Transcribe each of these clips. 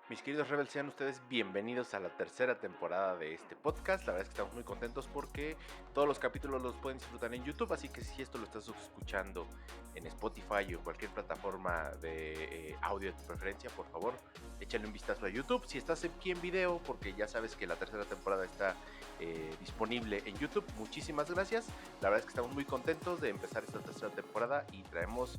Mis queridos Rebels, sean ustedes bienvenidos a la tercera temporada de este podcast. La verdad es que estamos muy contentos porque todos los capítulos los pueden disfrutar en YouTube, así que si esto lo estás escuchando en Spotify o en cualquier plataforma de audio de tu preferencia, por favor, échale un vistazo a YouTube. Si estás aquí en video, porque ya sabes que la tercera temporada está disponible en YouTube, muchísimas gracias. La verdad es que estamos muy contentos de empezar esta tercera temporada y traemos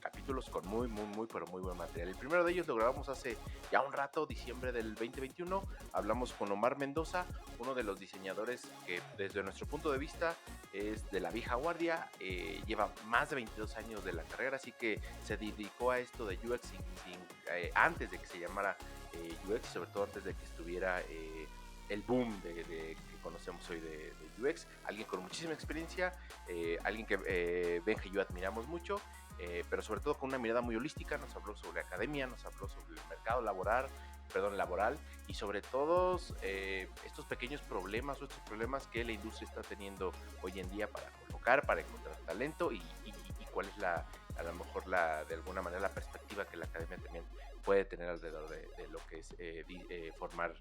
capítulos con muy buen material. El primero de ellos lo grabamos hace ya un rato, diciembre del 2021, hablamos con Omar Mendoza, uno de los diseñadores que desde nuestro punto de vista es de la vieja guardia, lleva más de 22 años de la carrera, así que se dedicó a esto de UX antes de que se llamara UX, sobre todo antes de que estuviera el boom que conocemos hoy de UX, alguien con muchísima experiencia, alguien que Benja y yo admiramos mucho, pero sobre todo con una mirada muy holística. Nos habló sobre academia, nos habló sobre el mercado laboral y sobre todos estos pequeños problemas o estos problemas que la industria está teniendo hoy en día para colocar, para encontrar talento y cuál es a lo mejor de alguna manera la perspectiva que la academia también puede tener alrededor de lo que es formar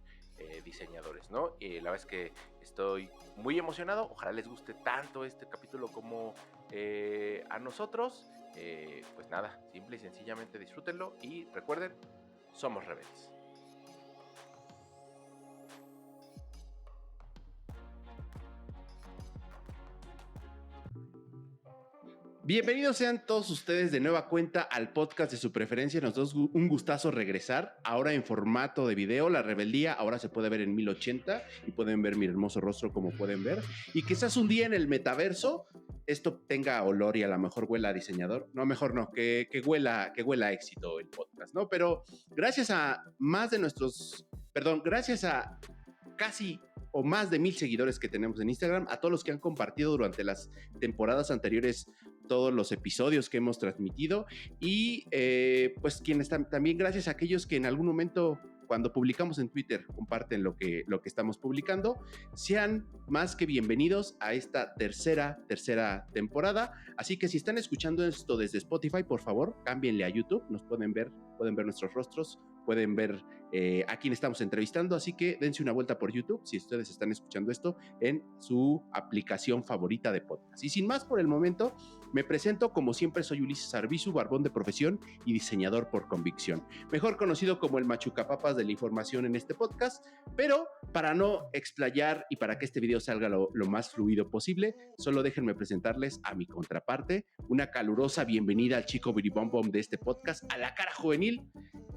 diseñadores, ¿no? La verdad es que estoy muy emocionado, ojalá les guste tanto este capítulo como a nosotros. Pues nada, simple y sencillamente disfrútenlo y recuerden, somos rebeldes. Bienvenidos sean todos ustedes de nueva cuenta al podcast de su preferencia. Nos da un gustazo regresar, ahora en formato de video. La rebeldía ahora se puede ver en 1080 y pueden ver mi hermoso rostro como pueden ver. Y quizás un día en el metaverso esto tenga olor y a lo mejor huela a diseñador. No, mejor no, que huela a éxito el podcast, ¿no? Pero gracias a gracias a casi o más de 1000 seguidores que tenemos en Instagram, a todos los que han compartido durante las temporadas anteriores todos los episodios que hemos transmitido y pues quienes también gracias a aquellos que en algún momento cuando publicamos en Twitter comparten lo que estamos publicando. Sean más que bienvenidos a esta tercera temporada. Así que si están escuchando esto desde Spotify, por favor, cámbienle a YouTube. Nos pueden ver nuestros rostros, pueden ver a quién estamos entrevistando, así que dense una vuelta por YouTube si ustedes están escuchando esto en su aplicación favorita de podcast. Y sin más por el momento, me presento. Como siempre, soy Ulises Arbizu, barbón de profesión y diseñador por convicción, mejor conocido como el machucapapas de la información en este podcast. Pero para no explayar y para que este video salga lo más fluido posible, solo déjenme presentarles a mi contraparte. Una calurosa bienvenida al chico biribombom de este podcast, a la cara juvenil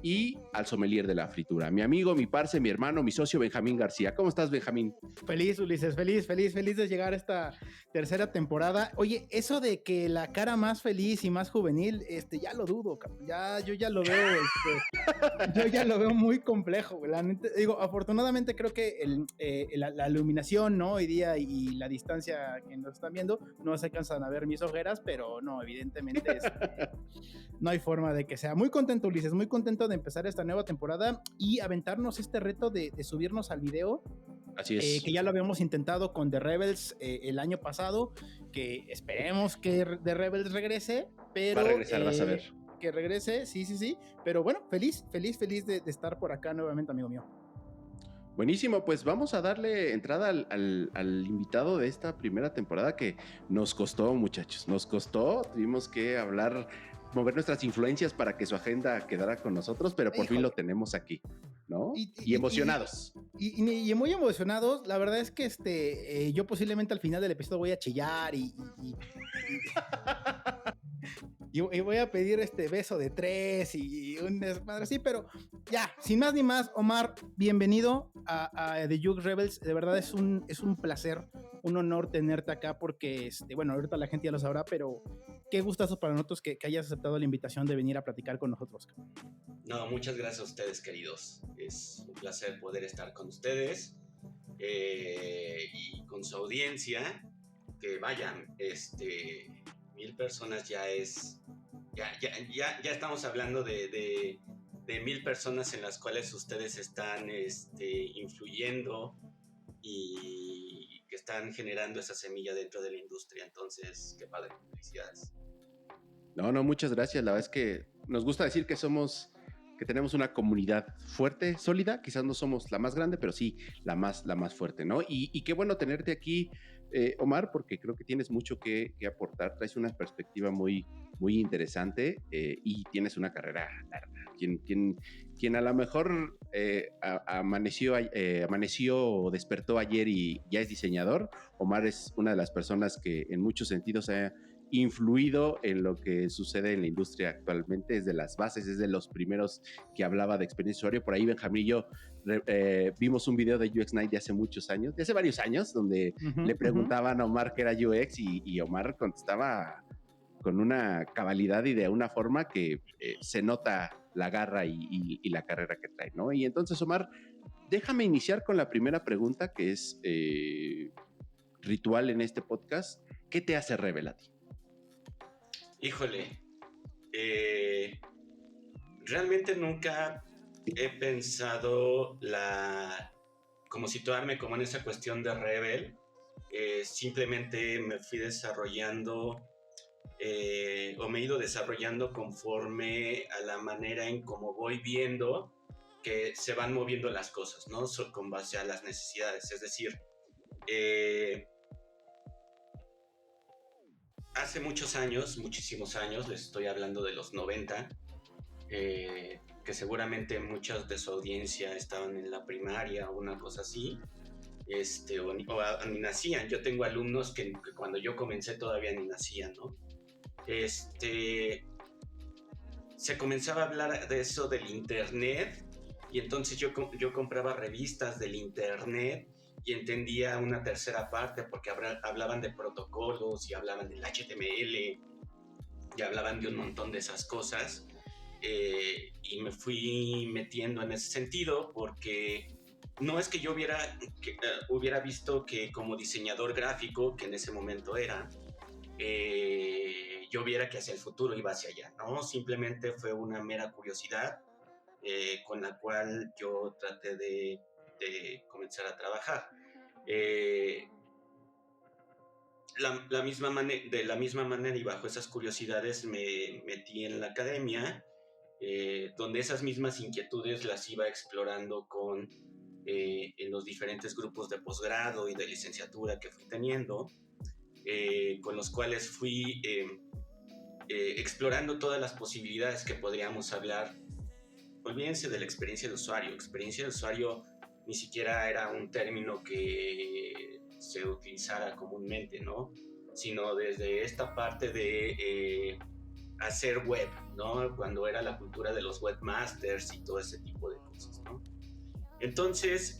y al sommelier de la fritura, mi amigo, mi parce, mi hermano, mi socio Benjamín García. ¿Cómo estás, Benjamín? Feliz, Ulises, feliz de llegar a esta tercera temporada. Oye, eso de que la cara más feliz y más juvenil, ya lo dudo, yo ya lo veo, yo ya lo veo muy complejo, la neta, digo, afortunadamente creo que la iluminación, ¿no? Hoy día y la distancia que nos están viendo, no se alcanzan a ver mis ojeras, pero no, evidentemente no hay forma de que sea. Muy contento, Ulises, muy contento de empezar esta nueva temporada y aventarnos este reto de subirnos al video. Así es. Que ya lo habíamos intentado con The Rebels el año pasado, que esperemos que The Rebels regrese, pero... Va a regresar, vas a ver. Que regrese, sí, pero bueno, feliz de estar por acá nuevamente, amigo mío. Buenísimo, pues vamos a darle entrada al invitado de esta primera temporada que nos costó, muchachos, tuvimos que mover nuestras influencias para que su agenda quedara con nosotros, pero por fin lo tenemos aquí, ¿no? Y emocionados. Y muy emocionados. La verdad es que yo posiblemente al final del episodio voy a chillar y voy a pedir beso de 3 y un desmadre así, pero ya, sin más ni más, Omar, bienvenido a The UX Rebels. De verdad es un placer, un honor tenerte acá porque, bueno, ahorita la gente ya lo sabrá, pero qué gustazo para nosotros que hayas aceptado la invitación de venir a platicar con nosotros. No, muchas gracias a ustedes, queridos. Es un placer poder estar con ustedes y con su audiencia. Que vayan, 1000 personas ya es... Ya estamos hablando de 1000 personas en las cuales ustedes están influyendo y que están generando esa semilla dentro de la industria. Entonces, qué padre, felicidades. No, muchas gracias. La verdad es que nos gusta decir que somos que tenemos una comunidad fuerte, sólida. Quizás no somos la más grande, pero sí la más fuerte, ¿no? Y qué bueno tenerte aquí, Omar, porque creo que tienes mucho que aportar. Traes una perspectiva muy interesante, y tienes una carrera larga. Quien a lo mejor amaneció o despertó ayer y ya es diseñador, Omar es una de las personas que en muchos sentidos ha influido en lo que sucede en la industria actualmente. Es de las bases, es de los primeros que hablaba de experiencia de usuario. Por ahí Benjamín y yo vimos un video de UX Night de hace muchos años, de hace varios años, donde le preguntaban a Omar qué era UX y Omar contestaba con una cabalidad y de una forma que se nota la garra y la carrera que trae, ¿no? Y entonces, Omar, déjame iniciar con la primera pregunta, que es ritual en este podcast. ¿Qué te hace Rebel a ti? Híjole, realmente nunca he pensado como situarme como en esa cuestión de Rebel. Simplemente me fui desarrollando o me he ido desarrollando conforme a la manera en cómo voy viendo que se van moviendo las cosas, ¿no? Con base a las necesidades. Es decir, hace muchos años, muchísimos años, les estoy hablando de los 90, que seguramente muchas de su audiencia estaban en la primaria o una cosa así, o ni nacían. Yo tengo alumnos que cuando yo comencé todavía ni nacían, ¿no? Se comenzaba a hablar de eso del internet, y entonces yo compraba revistas del internet y entendía una tercera parte porque hablaban de protocolos y hablaban del HTML y hablaban de un montón de esas cosas, y me fui metiendo en ese sentido porque no es que yo hubiera visto que como diseñador gráfico, que en ese momento era, yo viera que hacia el futuro iba hacia allá, ¿no? Simplemente fue una mera curiosidad con la cual yo traté de comenzar a trabajar. De la misma manera y bajo esas curiosidades me metí en la academia, donde esas mismas inquietudes las iba explorando en los diferentes grupos de posgrado y de licenciatura que fui teniendo, con los cuales fui explorando todas las posibilidades que podríamos hablar. Olvídense de la experiencia de usuario. Experiencia de usuario ni siquiera era un término que se utilizara comúnmente, ¿no? Sino desde esta parte de hacer web, ¿no? Cuando era la cultura de los webmasters y todo ese tipo de cosas, ¿no? Entonces,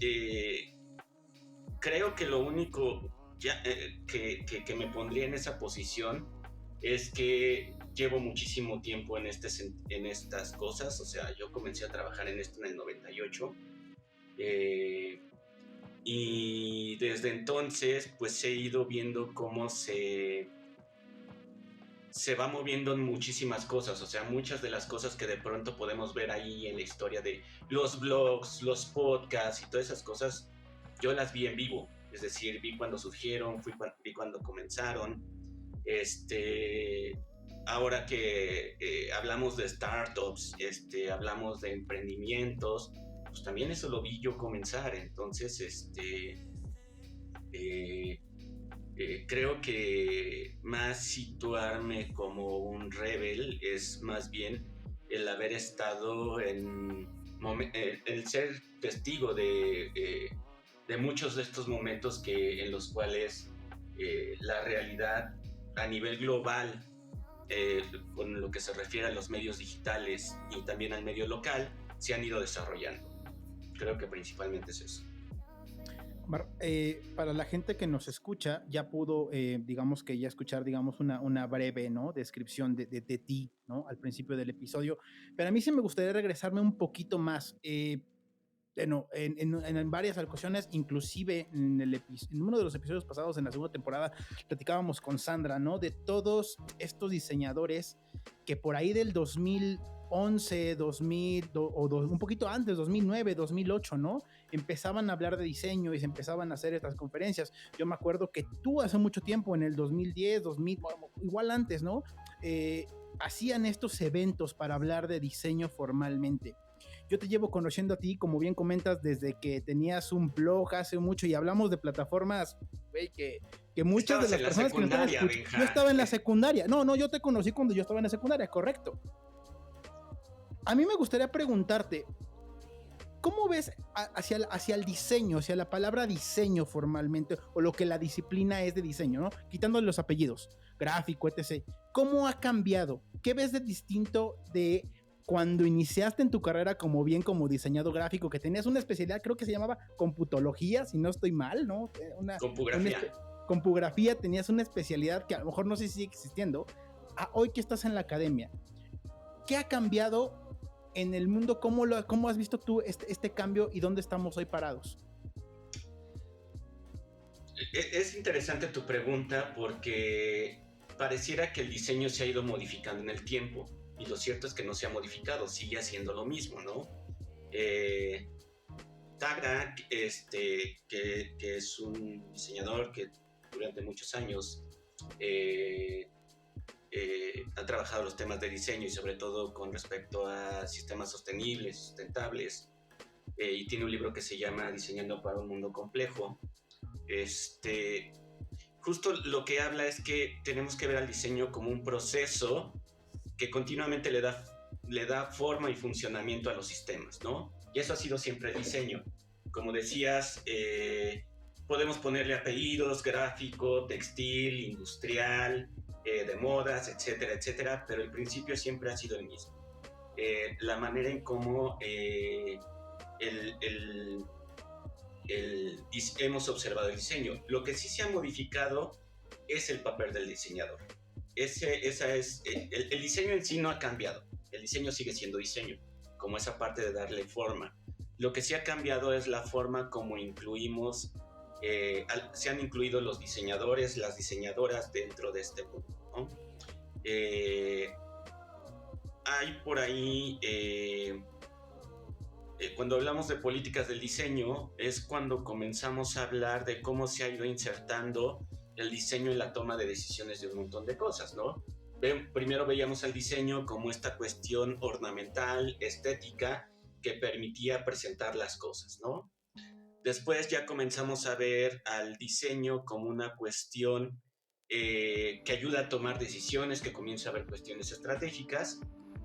creo que lo único que me pondría en esa posición es que llevo muchísimo tiempo en estas cosas. O sea, yo comencé a trabajar en esto en el 98, y desde entonces pues he ido viendo cómo se va moviendo en muchísimas cosas. O sea, muchas de las cosas que de pronto podemos ver ahí en la historia de los blogs, los podcasts y todas esas cosas, yo las vi en vivo. Es decir, vi cuando surgieron, vi cuando comenzaron. Ahora que hablamos de startups, hablamos de emprendimientos, pues también eso lo vi yo comenzar. Entonces, creo que más situarme como un rebel es más bien el haber estado el ser testigo de muchos de estos momentos en los cuales la realidad a nivel global, con lo que se refiere a los medios digitales y también al medio local, se han ido desarrollando. Creo que principalmente es eso. Para la gente que nos escucha, ya pudo, digamos que ya escuchar, digamos, una breve, ¿no?, descripción de ti, ¿no?, al principio del episodio, pero a mí sí me gustaría regresarme un poquito más. Bueno, en varias ocasiones, inclusive en uno de los episodios pasados, en la segunda temporada, platicábamos con Sandra, ¿no?, de todos estos diseñadores que por ahí del 2011, 2000, un poquito antes, 2009, 2008, ¿no?, empezaban a hablar de diseño y se empezaban a hacer estas conferencias. Yo me acuerdo que tú hace mucho tiempo, en el 2010, 2000, igual antes, ¿no?, hacían estos eventos para hablar de diseño formalmente. yo te llevo conociendo a ti, como bien comentas, desde que tenías un blog hace mucho y hablamos de plataformas, güey, que muchas de las personas que nos están escuchando, yo estaba en la secundaria. No, yo te conocí cuando yo estaba en la secundaria, correcto. A mí me gustaría preguntarte, ¿cómo ves hacia el diseño, hacia la palabra diseño formalmente, o lo que la disciplina es de diseño, ¿no? Quitando los apellidos, gráfico, etc. ¿Cómo ha cambiado? ¿Qué ves de distinto de cuando iniciaste en tu carrera como diseñador gráfico, que tenías una especialidad, creo que se llamaba computología, si no estoy mal, ¿no? Compografía, tenías una especialidad que a lo mejor no sé si sigue existiendo, a hoy que estás en la academia. ¿Qué ha cambiado en el mundo? ¿Cómo has visto tú este cambio y dónde estamos hoy parados? Es interesante tu pregunta porque pareciera que el diseño se ha ido modificando en el tiempo, y lo cierto es que no se ha modificado, sigue haciendo lo mismo, ¿no? Tagra, que es un diseñador que durante muchos años ha trabajado los temas de diseño y sobre todo con respecto a sistemas sostenibles, sustentables, y tiene un libro que se llama Diseñando para un Mundo Complejo. Justo lo que habla es que tenemos que ver al diseño como un proceso que continuamente le da forma y funcionamiento a los sistemas, ¿no? Y eso ha sido siempre el diseño. Como decías, podemos ponerle apellidos, gráfico, textil, industrial, de modas, etcétera, etcétera, pero el principio siempre ha sido el mismo. La manera en cómo hemos observado el diseño. Lo que sí se ha modificado es el papel del diseñador. El diseño en sí no ha cambiado. El diseño sigue siendo diseño, como esa parte de darle forma. Lo que sí ha cambiado es la forma como incluimos, se han incluido los diseñadores, las diseñadoras dentro de este mundo, ¿no? Hay por ahí, cuando hablamos de políticas del diseño, es cuando comenzamos a hablar de cómo se ha ido insertando el diseño en la toma de decisiones de un montón de cosas, ¿no? Primero veíamos el diseño como esta cuestión ornamental, estética, que permitía presentar las cosas, ¿no? Después ya comenzamos a ver al diseño como una cuestión que ayuda a tomar decisiones, que comienza a ver cuestiones estratégicas,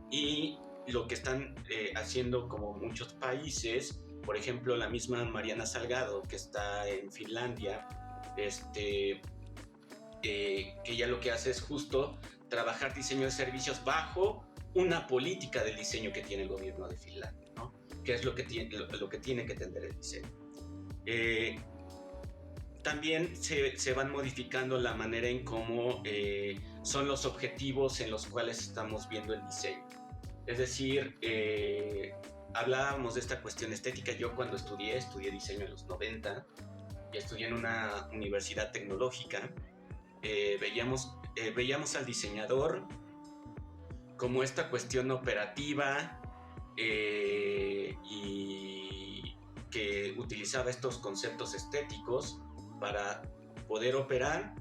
y lo que están haciendo como muchos países, por ejemplo la misma Mariana Salgado, que está en Finlandia, que ya lo que hace es justo trabajar diseño de servicios bajo una política del diseño que tiene el gobierno de Finlandia, ¿no? Que es lo que tiene que entender el diseño. También se van modificando la manera en cómo son los objetivos en los cuales estamos viendo el diseño. Es decir, hablábamos de esta cuestión estética. Yo cuando estudié diseño en los 90 y estudié en una universidad tecnológica. Veíamos al diseñador como esta cuestión operativa y que utilizaba estos conceptos estéticos para poder operar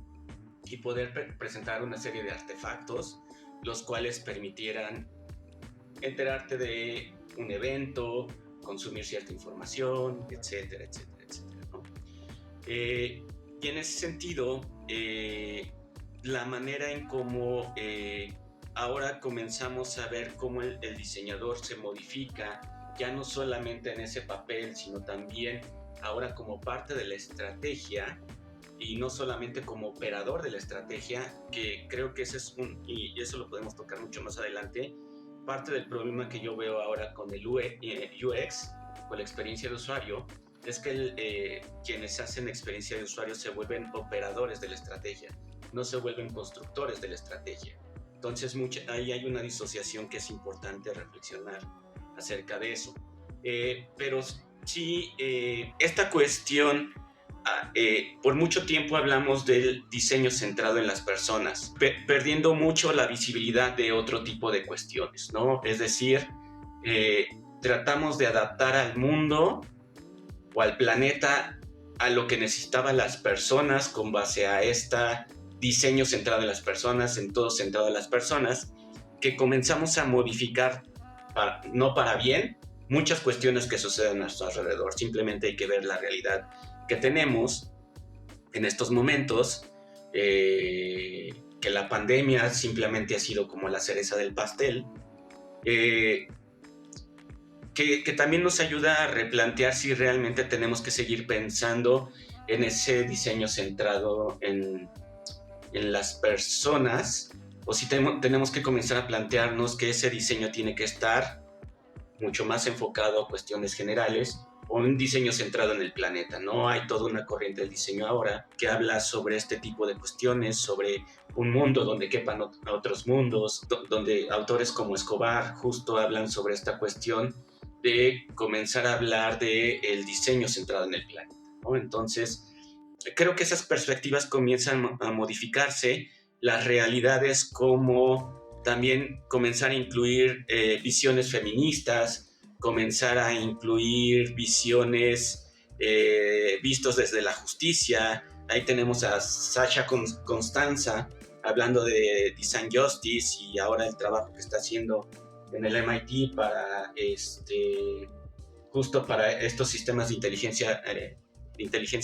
y poder presentar una serie de artefactos, los cuales permitieran enterarte de un evento, consumir cierta información, etcétera, etcétera, etcétera, ¿no? Y en ese sentido, la manera en cómo ahora comenzamos a ver cómo el diseñador se modifica, ya no solamente en ese papel, sino también ahora como parte de la estrategia, y no solamente como operador de la estrategia, que creo que ese es y eso lo podemos tocar mucho más adelante, parte del problema que yo veo ahora con el UX, con la experiencia de usuario, es que quienes hacen experiencia de usuario se vuelven operadores de la estrategia, no se vuelven constructores de la estrategia. Entonces ahí hay una disociación que es importante reflexionar acerca de eso. Pero sí, esta cuestión, por mucho tiempo hablamos del diseño centrado en las personas, perdiendo mucho la visibilidad de otro tipo de cuestiones, ¿no? Es decir, tratamos de adaptar al mundo o al planeta a lo que necesitaban las personas con base a este diseño centrado en las personas, en todo centrado en las personas, que comenzamos a modificar, no para bien, muchas cuestiones que suceden a nuestro alrededor. Simplemente hay que ver la realidad que tenemos en estos momentos, que la pandemia simplemente ha sido como la cereza del pastel, que también nos ayuda a replantear si realmente tenemos que seguir pensando en ese diseño centrado en las personas, o si tenemos que comenzar a plantearnos que ese diseño tiene que estar mucho más enfocado a cuestiones generales o un diseño centrado en el planeta, ¿no? Hay toda una corriente del diseño ahora que habla sobre este tipo de cuestiones, sobre un mundo donde quepan otros mundos, donde autores como Escobar justo hablan sobre esta cuestión de comenzar a hablar del diseño centrado en el planeta, ¿no? Entonces, creo que esas perspectivas comienzan a modificarse, las realidades como también comenzar a incluir visiones feministas, comenzar a incluir visiones vistos desde la justicia. Ahí tenemos a Sasha Constanza hablando de Design Justice y ahora el trabajo que está haciendo en el MIT para justo para estos sistemas de inteligencia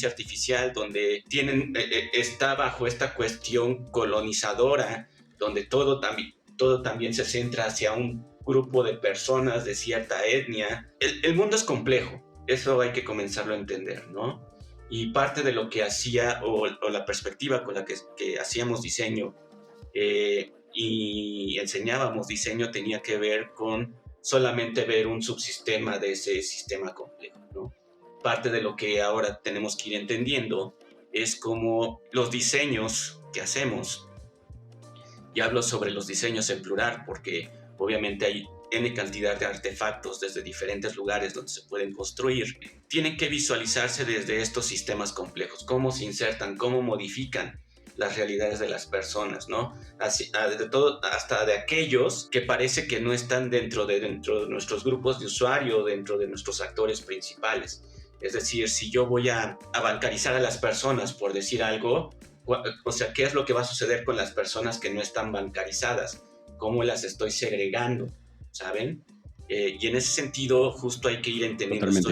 artificial, donde está bajo esta cuestión colonizadora, donde todo también se centra hacia un grupo de personas de cierta etnia. El mundo es complejo, eso hay que comenzarlo a entender, ¿no? Y parte de lo que hacía, o la perspectiva con la que hacíamos diseño y enseñábamos diseño, tenía que ver con solamente ver un subsistema de ese sistema complejo, ¿no? Parte de lo que ahora tenemos que ir entendiendo es cómo los diseños que hacemos, y hablo sobre los diseños en plural porque obviamente hay N cantidad de artefactos desde diferentes lugares donde se pueden construir, tienen que visualizarse desde estos sistemas complejos, cómo se insertan, cómo modifican las realidades de las personas, ¿no? De todo, hasta de aquellos que parece que no están dentro de nuestros grupos de usuario, dentro de nuestros actores principales. Es decir, si yo voy a bancarizar a las personas, por decir algo, o sea, ¿qué es lo que va a suceder con las personas que no están bancarizadas? ¿Cómo las estoy segregando? ¿Saben? Y en ese sentido, justo hay que ir entendiendo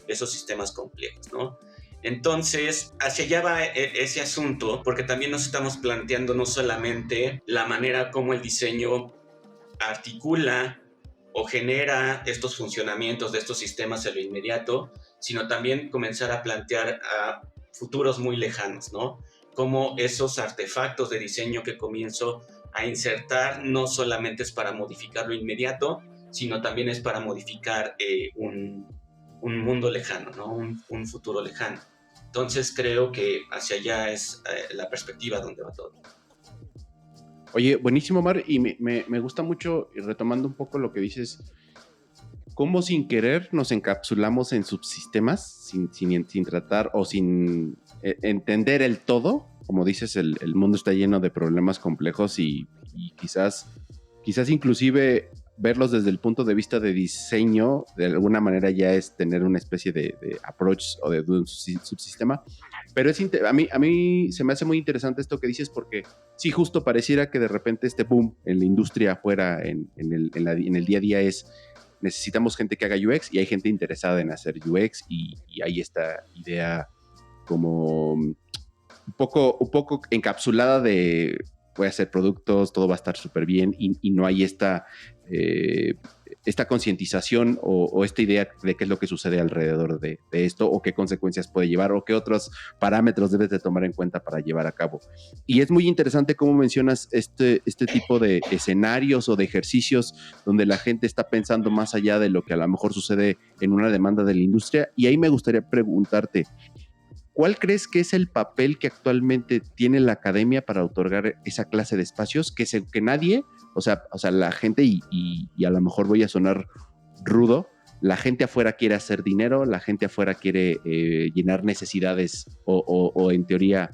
esos sistemas complejos, ¿no? Entonces, hacia allá va ese asunto, porque también nos estamos planteando no solamente la manera como el diseño articula o genera estos funcionamientos de estos sistemas en lo inmediato, sino también comenzar a plantear a futuros muy lejanos, ¿no? Como esos artefactos de diseño que comienzo a insertar no solamente es para modificar lo inmediato, sino también es para modificar un mundo lejano, ¿no? Un futuro lejano. Entonces creo que hacia allá es la perspectiva donde va todo. Oye, buenísimo, Mar, y me gusta mucho, y retomando un poco lo que dices, cómo sin querer nos encapsulamos en subsistemas, sin tratar o sin entender el todo. Como dices, el mundo está lleno de problemas complejos y quizás inclusive verlos desde el punto de vista de diseño, de alguna manera ya es tener una especie de approach o de un subsistema. Pero a mí se me hace muy interesante esto que dices porque sí, justo pareciera que de repente este boom en la industria afuera, en el día a día es necesitamos gente que haga UX y hay gente interesada en hacer UX y hay esta idea como un poco encapsulada de voy a hacer productos, todo va a estar súper bien y no hay esta concientización o esta idea de qué es lo que sucede alrededor de esto o qué consecuencias puede llevar o qué otros parámetros debes de tomar en cuenta para llevar a cabo. Y es muy interesante cómo mencionas este tipo de escenarios o de ejercicios donde la gente está pensando más allá de lo que a lo mejor sucede en una demanda de la industria. Y ahí me gustaría preguntarte, ¿cuál crees que es el papel que actualmente tiene la academia para otorgar esa clase de espacios que nadie, o sea, la gente, y a lo mejor voy a sonar rudo, la gente afuera quiere hacer dinero, la gente afuera quiere llenar necesidades o en teoría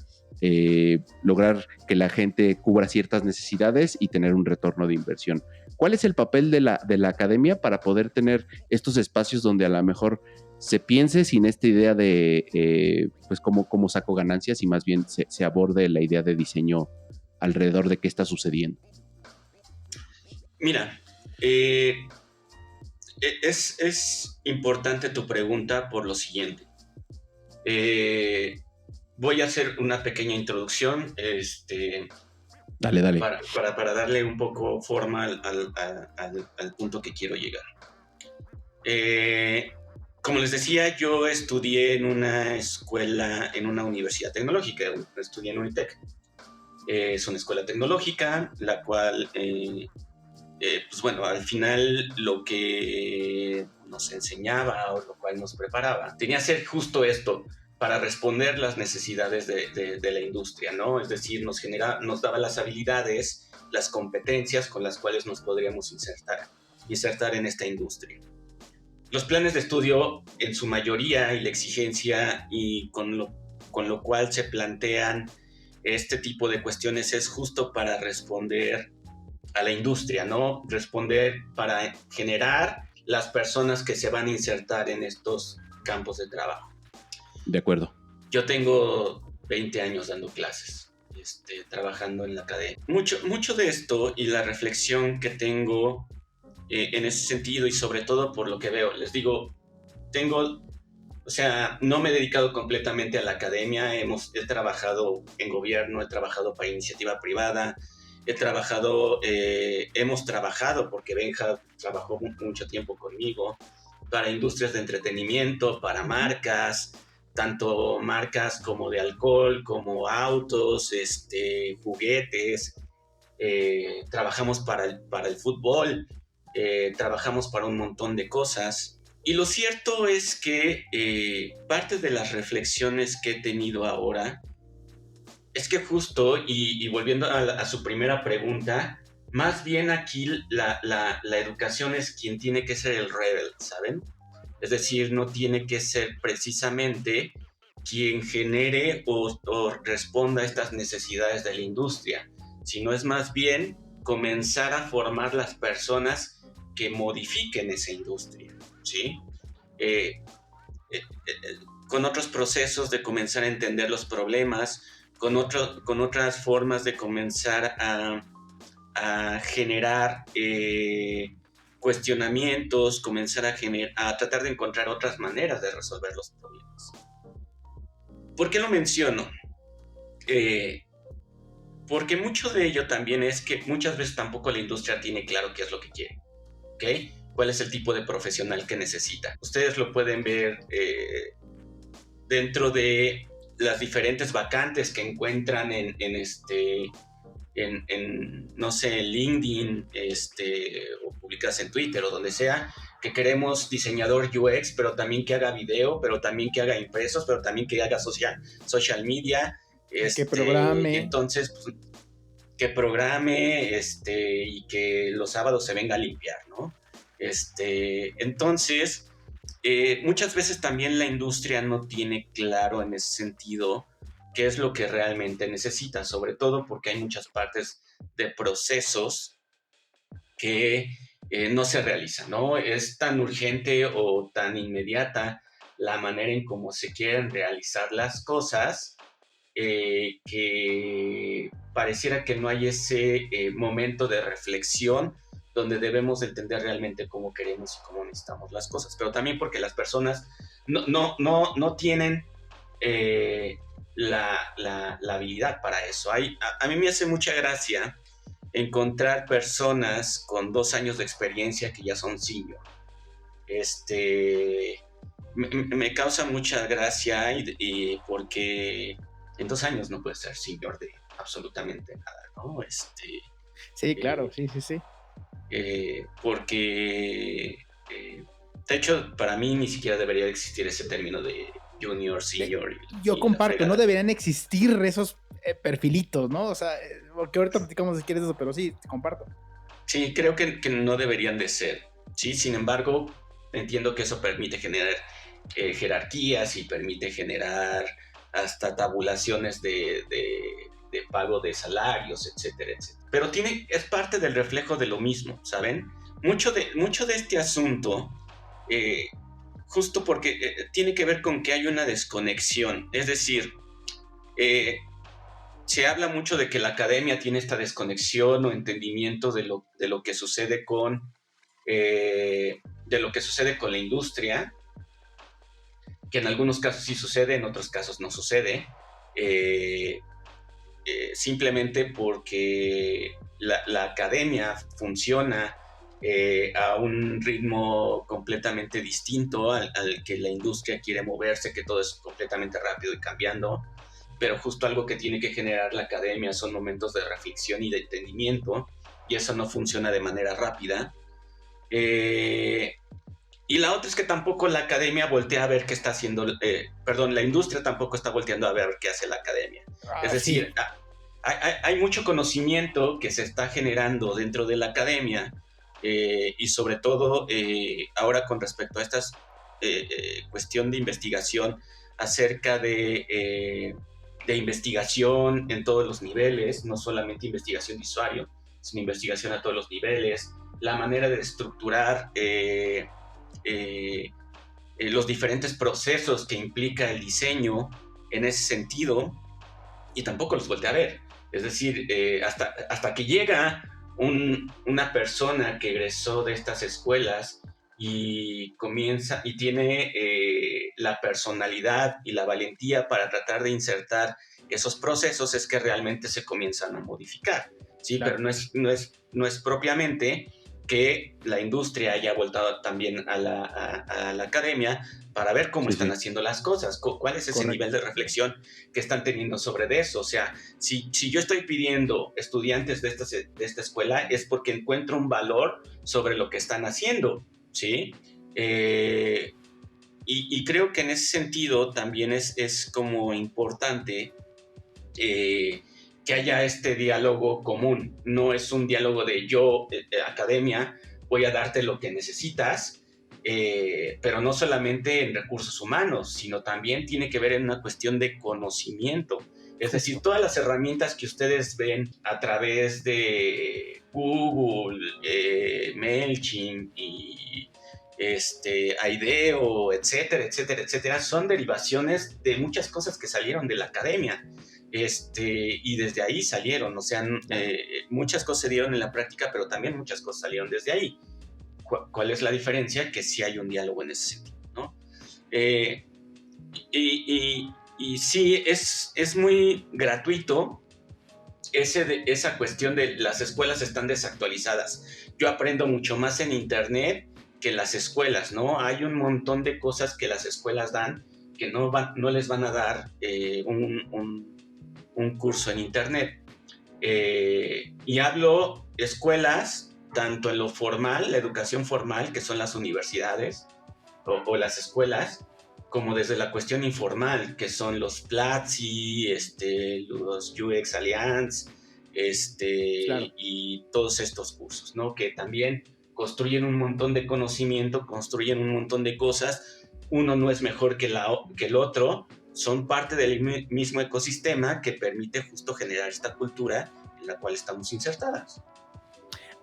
lograr que la gente cubra ciertas necesidades y tener un retorno de inversión? ¿Cuál es el papel de la academia para poder tener estos espacios donde a lo mejor se piense sin esta idea de pues cómo saco ganancias y más bien se aborde la idea de diseño alrededor de qué está sucediendo? Mira, Es importante tu pregunta por lo siguiente. Voy a hacer una pequeña introducción Dale. para darle un poco forma al punto que quiero llegar. Como les decía, yo estudié en una escuela, en una universidad tecnológica, estudié en Unitec. Es una escuela tecnológica, la cual, pues bueno, al final lo que nos enseñaba o lo cual nos preparaba tenía que ser justo esto, para responder las necesidades de la industria, ¿no? Es decir, nos daba las habilidades, las competencias con las cuales nos podríamos insertar en esta industria. Los planes de estudio, en su mayoría, y la exigencia, y con lo cual se plantean este tipo de cuestiones, es justo para responder a la industria, ¿no? Responder para generar las personas que se van a insertar en estos campos de trabajo. De acuerdo. Yo tengo 20 años dando clases, trabajando en la academia. Mucho de esto y la reflexión que tengo en ese sentido, y sobre todo por lo que veo, les digo, no me he dedicado completamente a la academia, he trabajado en gobierno, he trabajado para iniciativa privada, hemos trabajado, porque Benja trabajó mucho tiempo conmigo, para industrias de entretenimiento, para marcas, tanto marcas como de alcohol, como autos, juguetes, trabajamos para el fútbol, trabajamos para un montón de cosas. Y lo cierto es que parte de las reflexiones que he tenido ahora es que justo, y volviendo a su primera pregunta, más bien aquí la educación es quien tiene que ser el rebel, ¿saben? Es decir, no tiene que ser precisamente quien genere o responda a estas necesidades de la industria, sino es más bien comenzar a formar las personas que modifiquen esa industria, ¿sí? Con otros procesos de comenzar a entender los problemas, con otras formas de comenzar a generar cuestionamientos, comenzar a tratar de encontrar otras maneras de resolver los problemas. ¿Por qué lo menciono? Porque mucho de ello también es que muchas veces tampoco la industria tiene claro qué es lo que quiere, ¿ok? ¿Cuál es el tipo de profesional que necesita? Ustedes lo pueden ver dentro de las diferentes vacantes que encuentran en no sé, LinkedIn, o publicadas en Twitter o donde sea, que queremos diseñador UX, pero también que haga video, pero también que haga impresos, pero también que haga social media, que programe. Entonces, pues, que programe, y que los sábados se venga a limpiar, ¿no? Entonces, muchas veces también la industria no tiene claro en ese sentido qué es lo que realmente necesita, sobre todo porque hay muchas partes de procesos que no se realizan, ¿no? Es tan urgente o tan inmediata la manera en cómo se quieren realizar las cosas que pareciera que no hay ese momento de reflexión donde debemos entender realmente cómo queremos y cómo necesitamos las cosas, pero también porque las personas no tienen la habilidad para eso. A mí me hace mucha gracia encontrar personas con 2 años de experiencia que ya son senior. Me causa mucha gracia y porque en 2 años no puedes ser senior de absolutamente nada, ¿no? Sí, claro, sí. Porque, de hecho, para mí ni siquiera debería existir ese término de junior, senior. Yo comparto, no deberían existir esos perfilitos, ¿no? O sea, porque ahorita platicamos si quieres eso, pero sí, comparto. Sí, creo que no deberían de ser, ¿sí? Sin embargo, entiendo que eso permite generar jerarquías y permite generar hasta tabulaciones de pago de salarios, etcétera, etcétera. Pero es parte del reflejo de lo mismo, ¿saben? Mucho de este asunto, justo porque tiene que ver con que hay una desconexión. Es decir, se habla mucho de que la academia tiene esta desconexión o entendimiento de lo que sucede con de lo que sucede con la industria, que en algunos casos sí sucede, en otros casos no sucede, simplemente porque la academia funciona a un ritmo completamente distinto al que la industria quiere moverse, que todo es completamente rápido y cambiando, pero justo algo que tiene que generar la academia son momentos de reflexión y de entendimiento, y eso no funciona de manera rápida. Y la otra es que tampoco la academia voltea a ver qué está haciendo, la industria tampoco está volteando a ver qué hace la academia. Es decir, sí, hay mucho conocimiento que se está generando dentro de la academia, y sobre todo ahora con respecto a esta cuestión de investigación acerca de investigación en todos los niveles, no solamente investigación de usuario, sino investigación a todos los niveles, la manera de estructurar los diferentes procesos que implica el diseño en ese sentido, y tampoco los voltea a ver. Es decir, hasta que llega una persona que egresó de estas escuelas y comienza y tiene la personalidad y la valentía para tratar de insertar esos procesos, es que realmente se comienzan a modificar, ¿sí? Claro. Pero no es propiamente que la industria haya voltado también a la academia para ver cómo están haciendo las cosas, cuál es ese nivel de reflexión que están teniendo sobre eso. O sea, si yo estoy pidiendo estudiantes de esta escuela es porque encuentro un valor sobre lo que están haciendo, ¿sí? Y creo que en ese sentido también es como importante que haya este diálogo común. No es un diálogo de yo, academia, voy a darte lo que necesitas, pero no solamente en recursos humanos, sino también tiene que ver en una cuestión de conocimiento. Es decir, todas las herramientas que ustedes ven a través de Google, MailChimp y IDEO, etcétera, etcétera, etcétera, son derivaciones de muchas cosas que salieron de la academia. Y desde ahí salieron, o sea, muchas cosas se dieron en la práctica, pero también muchas cosas salieron desde ahí. ¿Cuál es la diferencia? Que sí hay un diálogo en ese sentido, ¿no? Y sí, es muy gratuito esa cuestión de las escuelas están desactualizadas. Yo aprendo mucho más en internet que en las escuelas, ¿no? Hay un montón de cosas que las escuelas dan que no les van a dar un curso en internet. Y hablo escuelas, tanto en lo formal, la educación formal, que son las universidades o las escuelas, como desde la cuestión informal, que son los Platzi, los UX Alliance, claro. Y todos estos cursos, ¿no? Que también construyen un montón de conocimiento, construyen un montón de cosas. Uno no es mejor que el otro, son parte del mismo ecosistema que permite justo generar esta cultura en la cual estamos insertadas.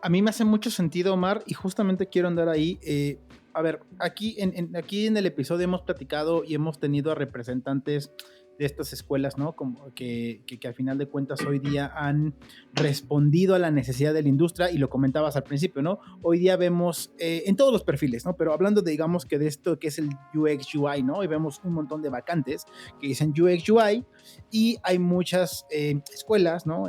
A mí me hace mucho sentido, Omar, y justamente quiero andar ahí. A ver, aquí en el episodio hemos platicado y hemos tenido a representantes de estas escuelas, ¿no? Como que al final de cuentas hoy día han respondido a la necesidad de la industria, y lo comentabas al principio, ¿no? Hoy día vemos en todos los perfiles, ¿no? Pero hablando de, digamos, que de esto que es el UX UI, ¿no? Y vemos un montón de vacantes que dicen UX UI, y hay muchas escuelas, ¿no?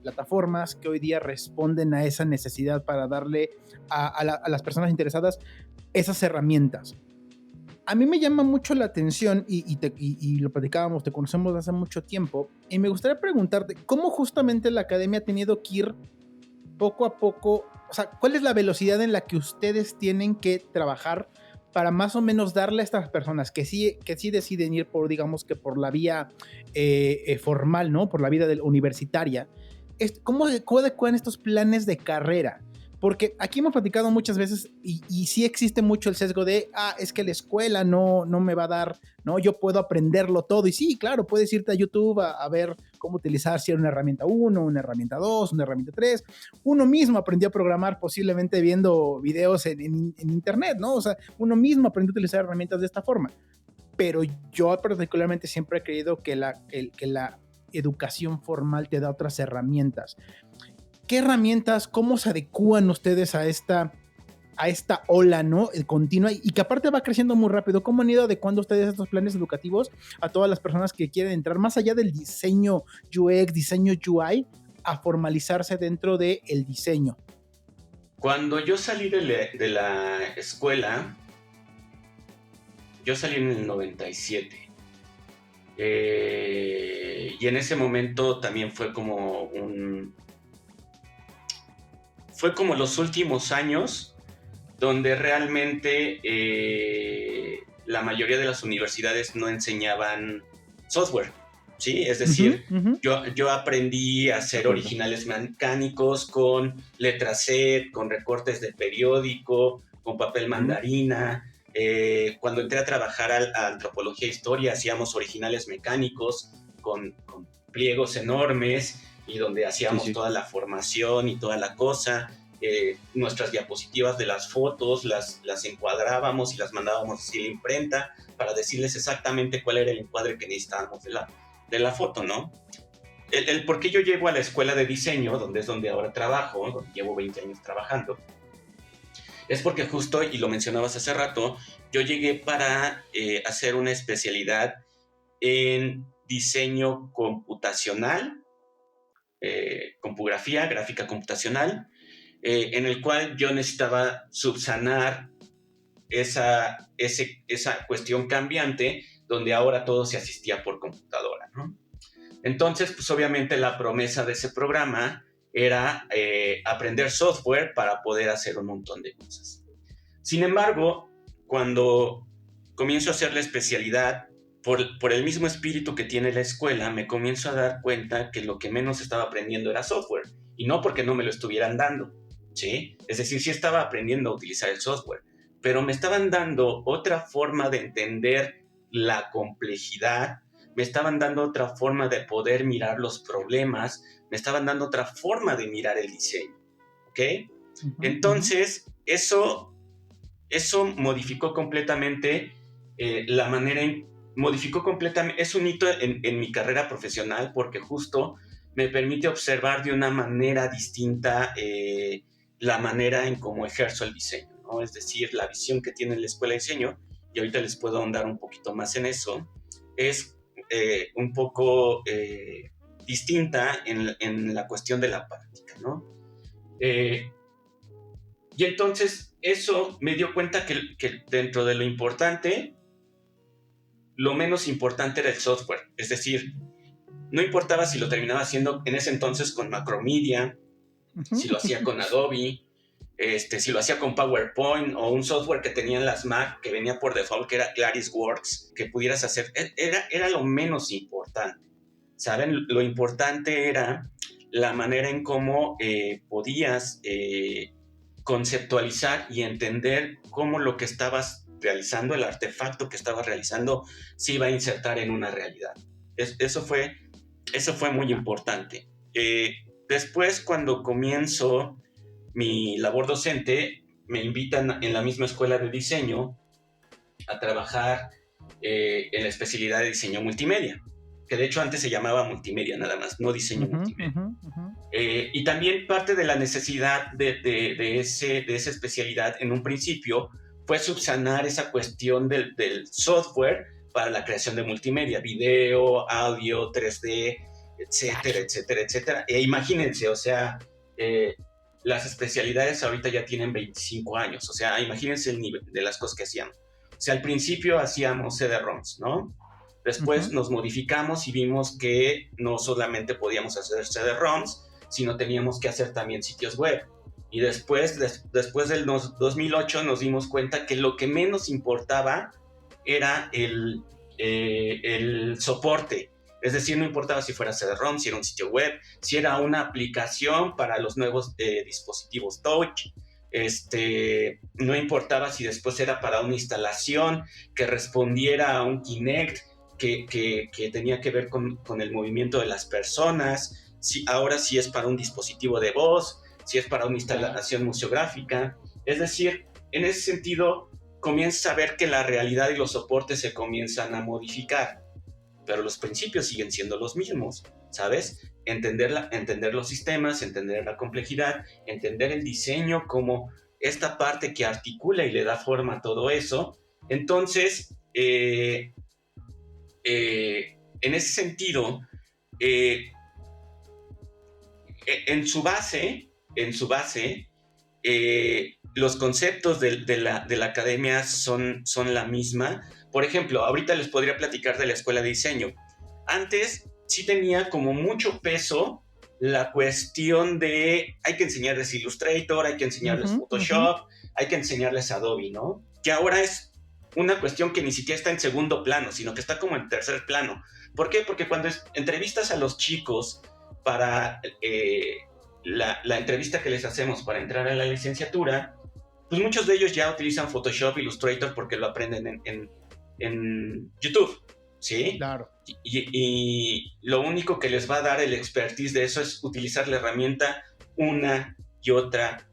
Plataformas que hoy día responden a esa necesidad para darle a las personas interesadas esas herramientas. A mí me llama mucho la atención, y lo platicábamos, te conocemos desde hace mucho tiempo, y me gustaría preguntarte, ¿cómo justamente la academia ha tenido que ir poco a poco? O sea, ¿cuál es la velocidad en la que ustedes tienen que trabajar para más o menos darle a estas personas que sí deciden ir por, digamos, que por la vía formal, ¿no? Por la vida universitaria? ¿Cómo adecuan estos planes de carrera? Porque aquí hemos platicado muchas veces y sí existe mucho el sesgo de, es que la escuela no me va a dar, ¿no? Yo puedo aprenderlo todo. Y sí, claro, puedes irte a YouTube a ver cómo utilizar si era una herramienta 1, una herramienta 2, una herramienta 3. Uno mismo aprendió a programar posiblemente viendo videos en internet, ¿no? O sea, uno mismo aprendió a utilizar herramientas de esta forma. Pero yo particularmente siempre he creído que la educación formal te da otras herramientas. ¿Qué herramientas, cómo se adecúan ustedes a esta a esta ola, ¿no? Continua y que aparte va creciendo muy rápido. ¿Cómo han ido adecuando ustedes estos planes educativos a todas las personas que quieren entrar más allá del diseño UX, diseño UI, a formalizarse dentro del diseño? Cuando yo salí de la escuela, yo salí en el 97. Y en ese momento también fue como los últimos años donde realmente la mayoría de las universidades no enseñaban software, ¿sí? Es decir, yo aprendí a hacer originales mecánicos con letra set, con recortes de periódico, con papel mandarina. Cuando entré a trabajar a antropología e historia, hacíamos originales mecánicos con pliegos enormes y donde hacíamos toda la formación y toda la cosa. Nuestras diapositivas de las fotos las encuadrábamos y las mandábamos así a la imprenta para decirles exactamente cuál era el encuadre que necesitábamos de la foto, ¿no? El por qué yo llego a la escuela de diseño, donde es donde ahora trabajo, donde llevo 20 años trabajando, es porque justo, y lo mencionabas hace rato, yo llegué para hacer una especialidad en diseño computacional, compografía, gráfica computacional, en el cual yo necesitaba subsanar esa cuestión cambiante donde ahora todo se asistía por computadora, ¿no? Entonces, pues obviamente la promesa de ese programa era aprender software para poder hacer un montón de cosas. Sin embargo, cuando comienzo a hacer la especialidad, por el mismo espíritu que tiene la escuela, me comienzo a dar cuenta que lo que menos estaba aprendiendo era software, y no porque no me lo estuvieran dando, ¿sí? Es decir, sí estaba aprendiendo a utilizar el software, pero me estaban dando otra forma de entender la complejidad, me estaban dando otra forma de poder mirar los problemas, me estaban dando otra forma de mirar el diseño, ¿ok? Entonces, eso modificó completamente la manera modificó completamente, es un hito en mi carrera profesional porque justo me permite observar de una manera distinta la manera en cómo ejerzo el diseño, ¿no? Es decir, la visión que tiene la escuela de diseño, y ahorita les puedo ahondar un poquito más en eso, es un poco distinta en la cuestión de la práctica, ¿no? Y entonces eso me dio cuenta que dentro de lo importante, lo menos importante era el software. Es decir, no importaba si lo terminaba haciendo en ese entonces con Macromedia, si lo hacía con Adobe, si lo hacía con PowerPoint o un software que tenían las Mac que venía por default, que era ClarisWorks, que pudieras hacer, era lo menos importante. ¿Saben? Lo importante era la manera en cómo podías conceptualizar y entender cómo lo que estabas realizando, el artefacto que estabas realizando, se iba a insertar en una realidad. Eso fue muy importante. Después, cuando comienzo mi labor docente, me invitan en la misma escuela de diseño a trabajar en la especialidad de diseño multimedia, que de hecho antes se llamaba multimedia nada más, no diseño multimedia. Y también parte de la necesidad de esa especialidad en un principio fue subsanar esa cuestión del software para la creación de multimedia, video, audio, 3D, etcétera, etcétera, etcétera. E imagínense, o sea, las especialidades ahorita ya tienen 25 años, o sea, imagínense el nivel de las cosas que hacíamos. O sea, al principio hacíamos CD-ROMs, ¿no? Después nos modificamos y vimos que no solamente podíamos hacer CD-ROMs, sino teníamos que hacer también sitios web. Y después del 2008 nos dimos cuenta que lo que menos importaba era el soporte. Es decir, no importaba si fuera CD-ROM, si era un sitio web, si era una aplicación para los nuevos dispositivos touch. No importaba si después era para una instalación que respondiera a un Kinect que tenía que ver con el movimiento de las personas, ahora sí es para un dispositivo de voz, si es para una instalación museográfica. Es decir, en ese sentido comienzas a ver que la realidad y los soportes se comienzan a modificar, pero los principios siguen siendo los mismos, ¿sabes? Entender los sistemas, entender la complejidad, entender el diseño como esta parte que articula y le da forma a todo eso. Entonces, en ese sentido, en su base, los conceptos de la academia son la misma. Por ejemplo, ahorita les podría platicar de la escuela de diseño. Antes sí tenía como mucho peso la cuestión de hay que enseñarles Illustrator, hay que enseñarles Photoshop, hay que enseñarles Adobe, ¿no? Que ahora es una cuestión que ni siquiera está en segundo plano, sino que está como en tercer plano. ¿Por qué? Porque cuando entrevistas a los chicos para la entrevista que les hacemos para entrar a la licenciatura, pues muchos de ellos ya utilizan Photoshop, Illustrator porque lo aprenden en YouTube, ¿sí? Claro. Y lo único que les va a dar el expertise de eso es utilizar la herramienta una y otra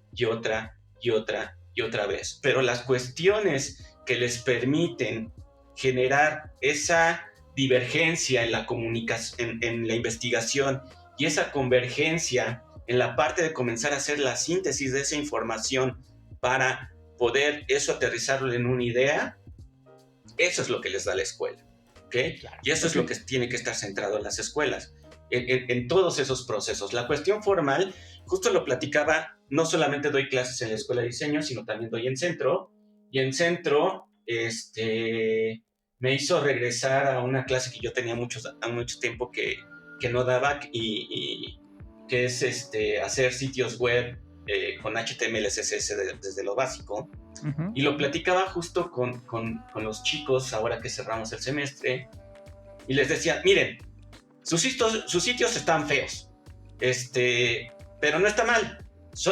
vez. Pero las cuestiones que les permiten generar esa divergencia en la comunicación, en la investigación, y esa convergencia en la parte de comenzar a hacer la síntesis de esa información para poder eso aterrizarlo en una idea, eso es lo que les da la escuela, ¿okay? Claro. Y eso es lo que tiene que estar centrado en las escuelas, en todos esos procesos. La cuestión formal, justo lo platicaba, no solamente doy clases en la escuela de diseño, sino también doy en centro, y en centro me hizo regresar a una clase que yo tenía mucho tiempo que no daba, y que es hacer sitios web con HTML, CSS desde lo básico. Y lo platicaba justo con los chicos ahora que cerramos el semestre, y les decía, miren, sus sitios están feos, pero no está mal,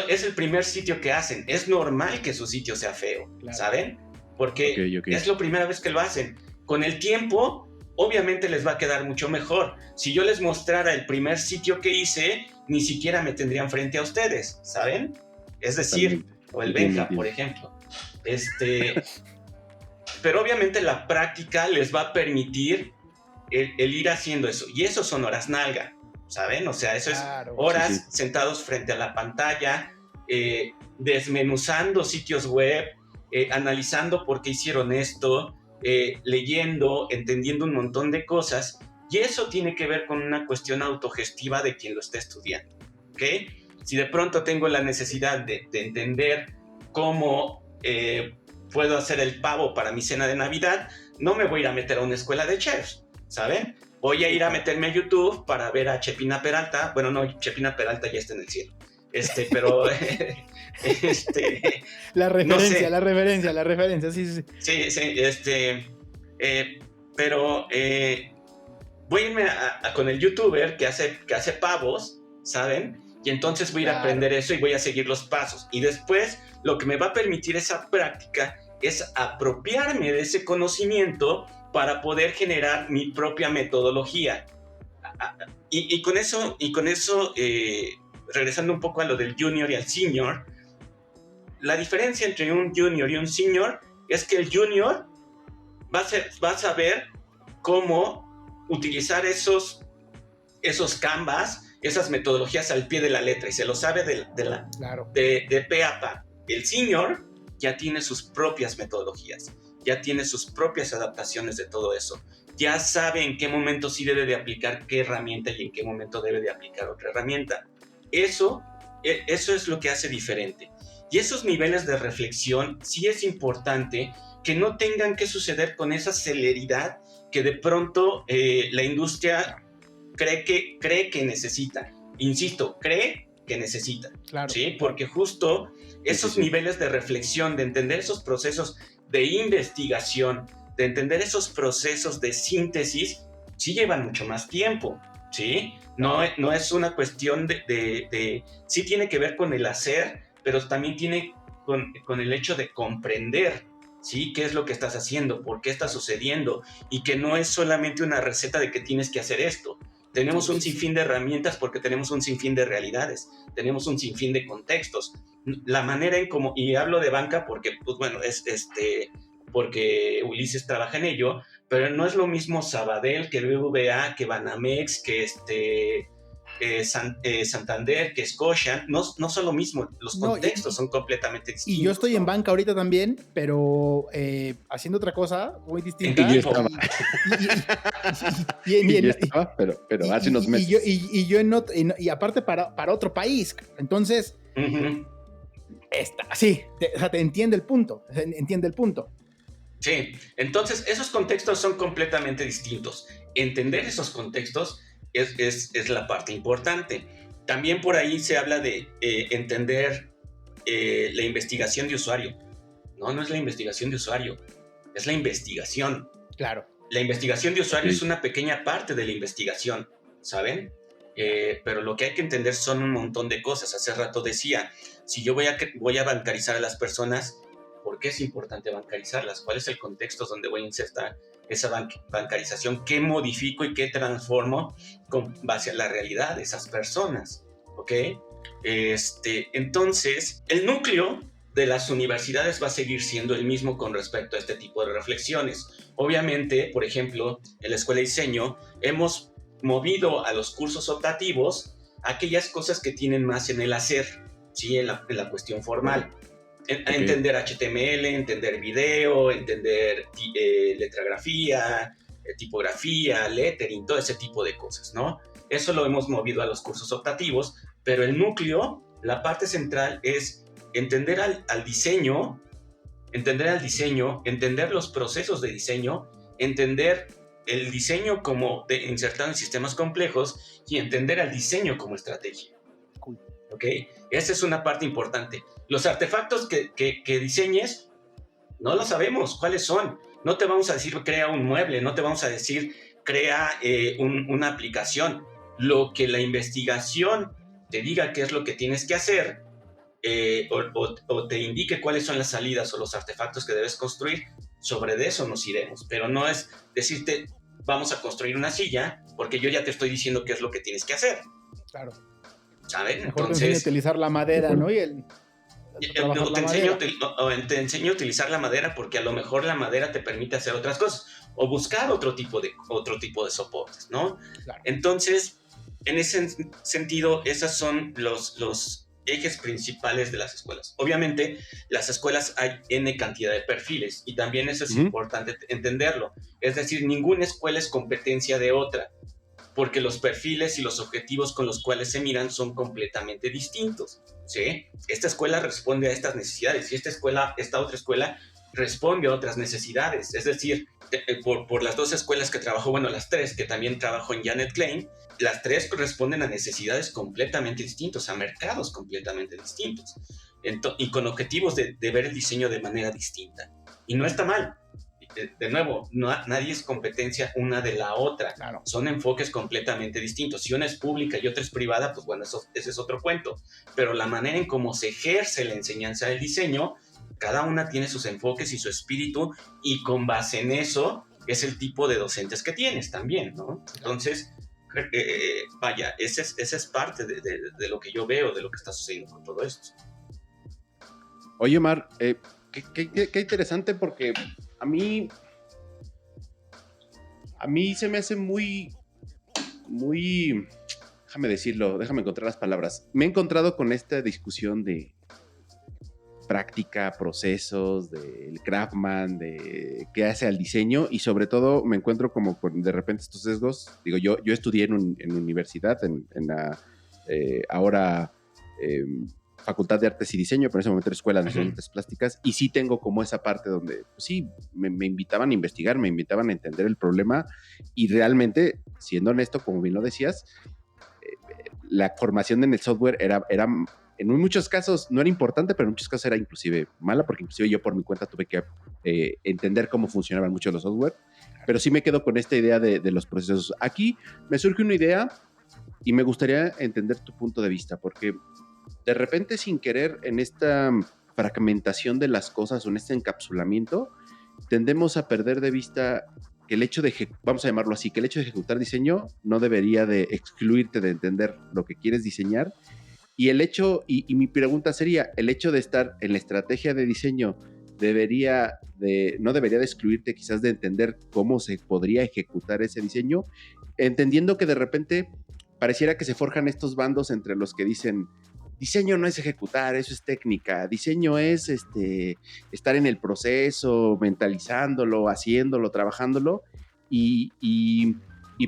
es el primer sitio que hacen, es normal que su sitio sea feo, claro. ¿Saben? Porque es la primera vez que lo hacen. Con el tiempo, obviamente les va a quedar mucho mejor. Si yo les mostrara el primer sitio que hice, ni siquiera me tendrían frente a ustedes, ¿saben? Es decir, o el Benja, por ejemplo. Pero obviamente la práctica les va a permitir el ir haciendo eso. Y eso son horas nalga, ¿saben? O sea, eso claro, es horas sentados frente a la pantalla, desmenuzando sitios web, analizando por qué hicieron esto, leyendo, entendiendo un montón de cosas. Y eso tiene que ver con una cuestión autogestiva de quien lo está estudiando, ¿ok? Si de pronto tengo la necesidad de entender cómo puedo hacer el pavo para mi cena de Navidad, no me voy a ir a meter a una escuela de chefs, ¿saben? Voy a ir a meterme a YouTube para ver a Chepina Peralta. Bueno, no, Chepina Peralta ya está en el cielo. Pero... la referencia, no sé. la referencia, sí. Sí, pero voy a irme con el youtuber que hace pavos, ¿saben? Y entonces voy a ir a aprender eso y voy a seguir los pasos. Y después lo que me va a permitir esa práctica es apropiarme de ese conocimiento para poder generar mi propia metodología. Y con eso, regresando un poco a lo del junior y al senior, la diferencia entre un junior y un senior es que el junior va a saber cómo utilizar esos canvas, esas metodologías al pie de la letra, y se lo sabe de pe a pa. El senior ya tiene sus propias metodologías, ya tiene sus propias adaptaciones de todo eso, ya sabe en qué momento sí debe de aplicar qué herramienta y en qué momento debe de aplicar otra herramienta. Eso es lo que hace diferente. Y esos niveles de reflexión sí es importante que no tengan que suceder con esa celeridad que de pronto la industria cree que necesita. Insisto, cree que necesita. Claro. ¿Sí? Porque justo esos niveles de reflexión, de entender esos procesos de investigación, de entender esos procesos de síntesis, sí llevan mucho más tiempo, ¿sí? No es una cuestión de sí tiene que ver con el hacer, pero también tiene con el hecho de comprender, ¿sí? ¿Qué es lo que estás haciendo? ¿Por qué está sucediendo? Y que no es solamente una receta de que tienes que hacer esto. Tenemos un sinfín de herramientas porque tenemos un sinfín de realidades, tenemos un sinfín de contextos. La manera en cómo, y hablo de banca porque, pues bueno, porque Ulises trabaja en ello, pero no es lo mismo Sabadell que BBVA, que Banamex, que Santander, que Scotia, no son lo mismo, los contextos son completamente distintos. Y yo estoy en banca ahorita también, pero haciendo otra cosa muy distinta. En tu Yo estaba. Yo estaba, pero hace unos meses. Y yo y aparte para otro país. Entonces, te entiende el punto. Sí, entonces esos contextos son completamente distintos. Entender esos contextos es la parte importante. También por ahí se habla de entender la investigación de usuario. No es la investigación de usuario, es la investigación. Claro. La investigación de usuario es una pequeña parte de la investigación, ¿saben? Pero lo que hay que entender son un montón de cosas. Hace rato decía, si yo voy a bancarizar a las personas, ¿por qué es importante bancarizarlas? ¿Cuál es el contexto donde voy a insertar esa bancarización? ¿Qué modifico y qué transformo con base a la realidad de esas personas? ¿Ok? Entonces, el núcleo de las universidades va a seguir siendo el mismo con respecto a este tipo de reflexiones. Obviamente, por ejemplo, en la Escuela de Diseño hemos movido a los cursos optativos aquellas cosas que tienen más en el hacer, ¿sí? en la cuestión formal. A entender HTML, entender video, entender letrografía, tipografía, lettering, todo ese tipo de cosas, ¿no? Eso lo hemos movido a los cursos optativos, pero el núcleo, la parte central es entender al diseño, entender los procesos de diseño, entender el diseño como insertado en sistemas complejos y entender al diseño como estrategia. ¿Ok? Esa es una parte importante. Los artefactos que diseñes, no lo sabemos cuáles son. No te vamos a decir crea un mueble, no te vamos a decir crea una aplicación. Lo que la investigación te diga qué es lo que tienes que hacer o te indique cuáles son las salidas o los artefactos que debes construir, sobre de eso nos iremos. Pero no es decirte vamos a construir una silla porque yo ya te estoy diciendo qué es lo que tienes que hacer. Claro. ¿Saben? Mejor Entonces, te enseño a utilizar la madera, ¿no? Te enseño a utilizar la madera porque a lo mejor la madera te permite hacer otras cosas o buscar otro tipo de soportes, ¿no? Claro. Entonces, en ese sentido, esos son los ejes principales de las escuelas. Obviamente, las escuelas hay N cantidad de perfiles y también eso es importante entenderlo. Es decir, ninguna escuela es competencia de otra, porque los perfiles y los objetivos con los cuales se miran son completamente distintos, ¿sí? Esta escuela responde a estas necesidades y esta otra escuela responde a otras necesidades. Es decir, por las dos escuelas que trabajó, bueno, las tres que también trabajó en Janet Klein, las tres responden a necesidades completamente distintos, a mercados completamente distintos y con objetivos de ver el diseño de manera distinta. Y no está mal. De nuevo, nadie es competencia una de la otra. Claro. Son enfoques completamente distintos. Si una es pública y otra es privada, pues bueno, ese es otro cuento. Pero la manera en cómo se ejerce la enseñanza del diseño, cada una tiene sus enfoques y su espíritu, y con base en eso es el tipo de docentes que tienes también, ¿no? Entonces, vaya, esa es parte de lo que yo veo, de lo que está sucediendo con todo esto. Oye, Omar, qué interesante, porque a mí se me hace muy, déjame encontrar las palabras. Me he encontrado con esta discusión de práctica, procesos, del Craftman, de qué hace al diseño, y sobre todo me encuentro como con de repente estos sesgos. Digo, yo estudié en universidad, en la ahora Facultad de Artes y Diseño, pero en ese momento era Escuela Nacional de Artes Plásticas, y sí tengo como esa parte donde, pues sí, me invitaban a investigar, me invitaban a entender el problema, y realmente, siendo honesto, como bien lo decías, la formación en el software era en muchos casos no era importante, pero en muchos casos era inclusive mala, porque inclusive yo por mi cuenta tuve que entender cómo funcionaban muchos los software, pero sí me quedo con esta idea de los procesos. Aquí me surge una idea y me gustaría entender tu punto de vista, porque de repente, sin querer, en esta fragmentación de las cosas o en este encapsulamiento, tendemos a perder de vista que el hecho de, vamos a llamarlo así, que el hecho de ejecutar diseño no debería de excluirte de entender lo que quieres diseñar. Y el hecho, y mi pregunta sería, el hecho de estar en la estrategia de diseño no debería de excluirte quizás de entender cómo se podría ejecutar ese diseño, entendiendo que de repente pareciera que se forjan estos bandos entre los que dicen, diseño no es ejecutar, eso es técnica, diseño es estar en el proceso, mentalizándolo, haciéndolo, trabajándolo, y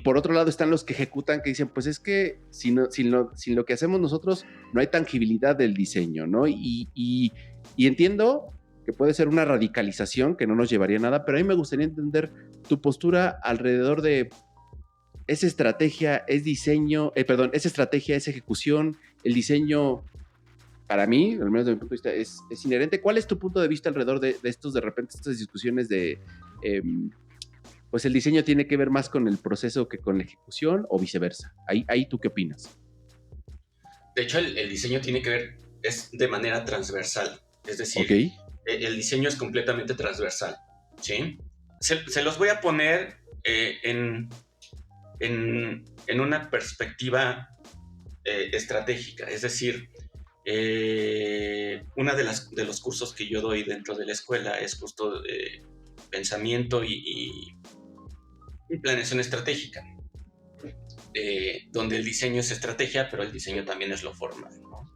por otro lado están los que ejecutan, que dicen, pues es que sin lo que hacemos nosotros no hay tangibilidad del diseño, ¿no? Y entiendo que puede ser una radicalización que no nos llevaría a nada, pero a mí me gustaría entender tu postura alrededor de esa estrategia, es diseño, esa estrategia es ejecución, el diseño, para mí, al menos desde mi punto de vista, es inherente. ¿Cuál es tu punto de vista alrededor de estos, de repente, estas discusiones de, pues el diseño tiene que ver más con el proceso que con la ejecución o viceversa? Ahí ¿tú qué opinas? De hecho, el diseño tiene que ver, es de manera transversal, es decir, okay. El diseño es completamente transversal, ¿sí? Se los voy a poner en una perspectiva estratégica, es decir, una de los cursos que yo doy dentro de la escuela es justo pensamiento y planeación estratégica, donde el diseño es estrategia, pero el diseño también es lo formal, ¿no?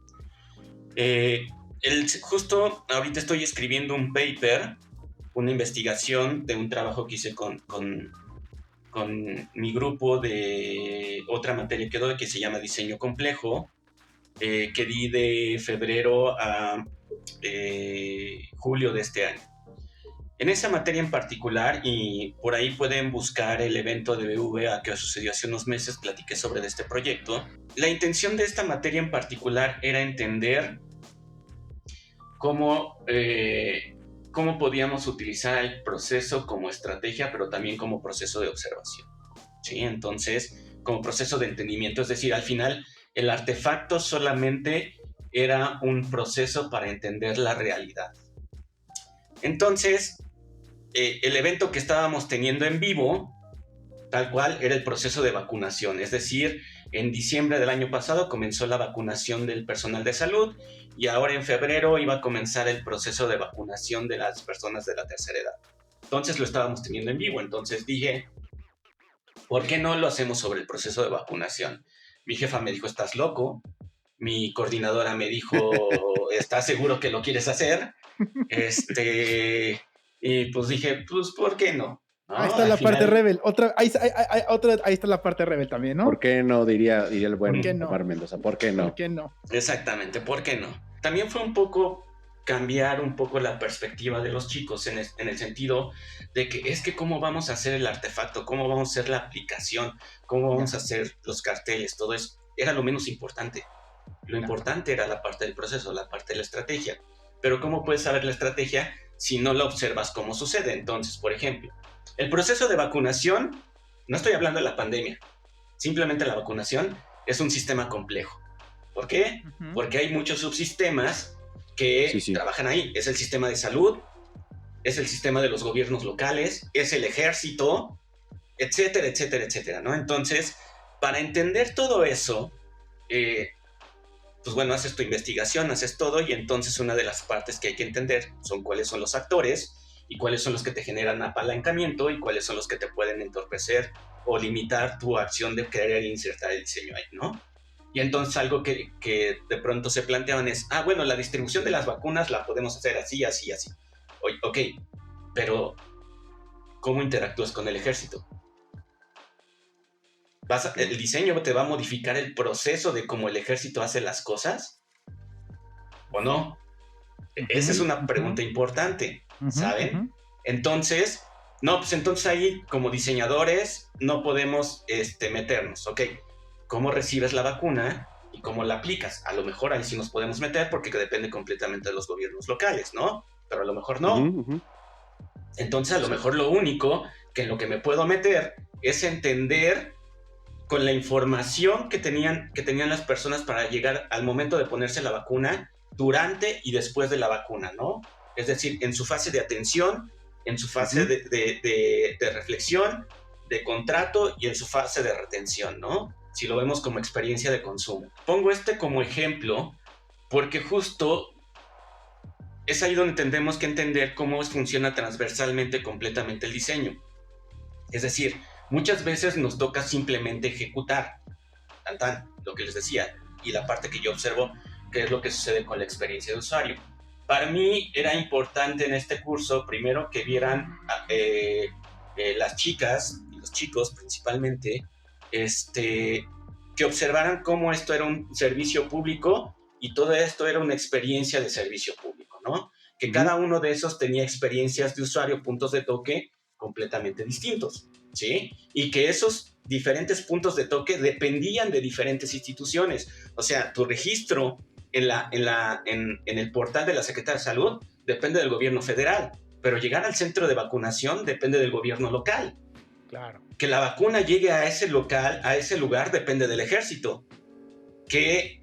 Justo ahorita estoy escribiendo un paper, una investigación de un trabajo que hice con mi grupo de otra materia que doy, que se llama diseño complejo, que di de febrero a julio de este año. En esa materia en particular, y por ahí pueden buscar el evento de BVA que sucedió hace unos meses, platiqué sobre este proyecto. La intención de esta materia en particular era entender cómo podíamos utilizar el proceso como estrategia, pero también como proceso de observación, ¿sí? Entonces, como proceso de entendimiento, es decir, al final, el artefacto solamente era un proceso para entender la realidad. Entonces, el evento que estábamos teniendo en vivo, tal cual, era el proceso de vacunación, es decir, en diciembre del año pasado comenzó la vacunación del personal de salud y ahora en febrero iba a comenzar el proceso de vacunación de las personas de la tercera edad. Entonces lo estábamos teniendo en vivo, entonces dije, ¿por qué no lo hacemos sobre el proceso de vacunación? Mi jefa me dijo, ¿estás loco? Mi coordinadora me dijo, ¿estás seguro que lo quieres hacer? Y pues dije, pues, ¿por qué no? ¿No? Ahí está la parte rebel. Ahí está la parte rebel también, ¿no? ¿Por qué no? Diría el buen no? Omar Mendoza. ¿Por qué no? ¿Por qué no? Exactamente, ¿por qué no? También fue un poco cambiar un poco la perspectiva de los chicos en el sentido de que es que cómo vamos a hacer el artefacto, cómo vamos a hacer la aplicación, cómo vamos a hacer los carteles, todo eso era lo menos importante. Lo importante era la parte del proceso, la parte de la estrategia. Pero ¿cómo puedes saber la estrategia si no la observas cómo sucede? Entonces, por ejemplo, el proceso de vacunación, no estoy hablando de la pandemia, simplemente la vacunación es un sistema complejo. ¿Por qué? Uh-huh. Porque hay muchos subsistemas que trabajan ahí. Es el sistema de salud, es el sistema de los gobiernos locales, es el ejército, etcétera, etcétera, etcétera, ¿no? Entonces, para entender todo eso, pues bueno, haces tu investigación, haces todo, y entonces una de las partes que hay que entender son cuáles son los actores y cuáles son los que te generan apalancamiento y cuáles son los que te pueden entorpecer o limitar tu acción de querer insertar el diseño ahí, ¿no? Y entonces algo que de pronto se planteaban es, bueno, la distribución de las vacunas la podemos hacer así, así, así. Ok, pero ¿cómo interactúas con el ejército? ¿El diseño te va a modificar el proceso de cómo el ejército hace las cosas? ¿O no? Esa es una pregunta importante, ¿saben? Entonces, pues entonces ahí como diseñadores no podemos meternos, ¿ok? ¿Cómo recibes la vacuna y cómo la aplicas? A lo mejor ahí sí nos podemos meter porque depende completamente de los gobiernos locales, ¿no? Pero a lo mejor no. Entonces a lo mejor lo único que en lo que me puedo meter es entender con la información que tenían las personas para llegar al momento de ponerse la vacuna, durante y después de la vacuna, ¿no? Es decir, en su fase de atención, en su fase de reflexión, de contrato y en su fase de retención, ¿no? Si lo vemos como experiencia de consumo. Pongo como ejemplo porque justo es ahí donde tendremos que entender cómo funciona transversalmente completamente el diseño. Es decir, muchas veces nos toca simplemente ejecutar, lo que les decía, y la parte que yo observo, que es lo que sucede con la experiencia de usuario. Para mí era importante en este curso, primero, que vieran las chicas y los chicos principalmente, que observaran cómo esto era un servicio público y todo esto era una experiencia de servicio público, ¿no? Que cada uno de esos tenía experiencias de usuario, puntos de toque completamente distintos, ¿sí? Y que esos diferentes puntos de toque dependían de diferentes instituciones. O sea, tu registro en el portal de la Secretaría de Salud depende del gobierno federal, pero llegar al centro de vacunación depende del gobierno local. Claro. Que la vacuna llegue a ese lugar, depende del ejército. Que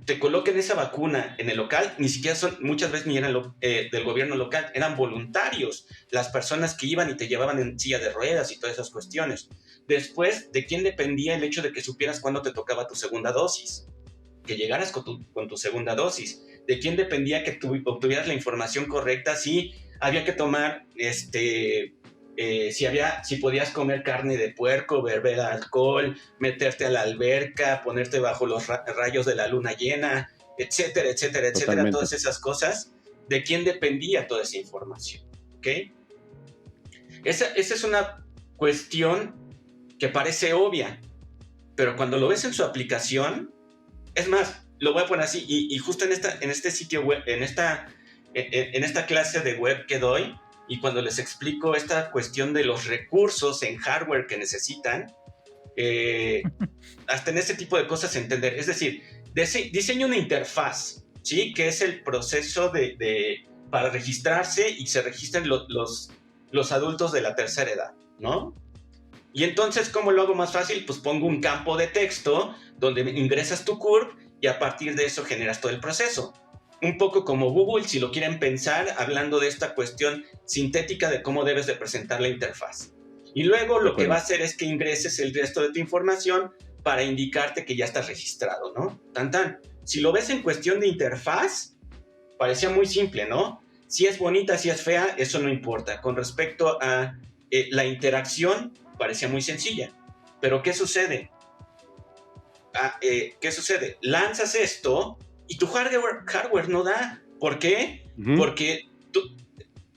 te coloquen esa vacuna en el local, ni siquiera muchas veces ni eran del gobierno local, eran voluntarios, las personas que iban y te llevaban en silla de ruedas y todas esas cuestiones. Después, ¿de quién dependía el hecho de que supieras cuándo te tocaba tu segunda dosis? Que llegaras con tu segunda dosis. ¿De quién dependía que obtuvieras la información correcta? Si había que tomar, si podías comer carne de puerco, beber alcohol, meterte a la alberca, ponerte bajo los rayos de la luna llena, etcétera, etcétera, etcétera. Totalmente. Todas esas cosas. ¿De quién dependía toda esa información? ¿Ok? Esa es una cuestión que parece obvia, pero cuando lo ves en su aplicación, es más, lo voy a poner así, y justo en este sitio web, en esta clase de web que doy, y cuando les explico esta cuestión de los recursos en hardware que necesitan, hasta en este tipo de cosas entender. Es decir, diseño una interfaz, ¿sí? Que es el proceso para registrarse y se registren los adultos de la tercera edad, ¿no? Y entonces, ¿cómo lo hago más fácil? Pues pongo un campo de texto donde ingresas tu CURP y a partir de eso generas todo el proceso. Un poco como Google, si lo quieren pensar, hablando de esta cuestión sintética de cómo debes de presentar la interfaz. Y luego lo que va a hacer es que ingreses el resto de tu información para indicarte que ya estás registrado, ¿no? Si lo ves en cuestión de interfaz, parecía muy simple, ¿no? Si es bonita, si es fea, eso no importa. Con respecto a la interacción, parecía muy sencilla. Pero ¿qué sucede? Lanzas esto y tu hardware no da. ¿Por qué? Porque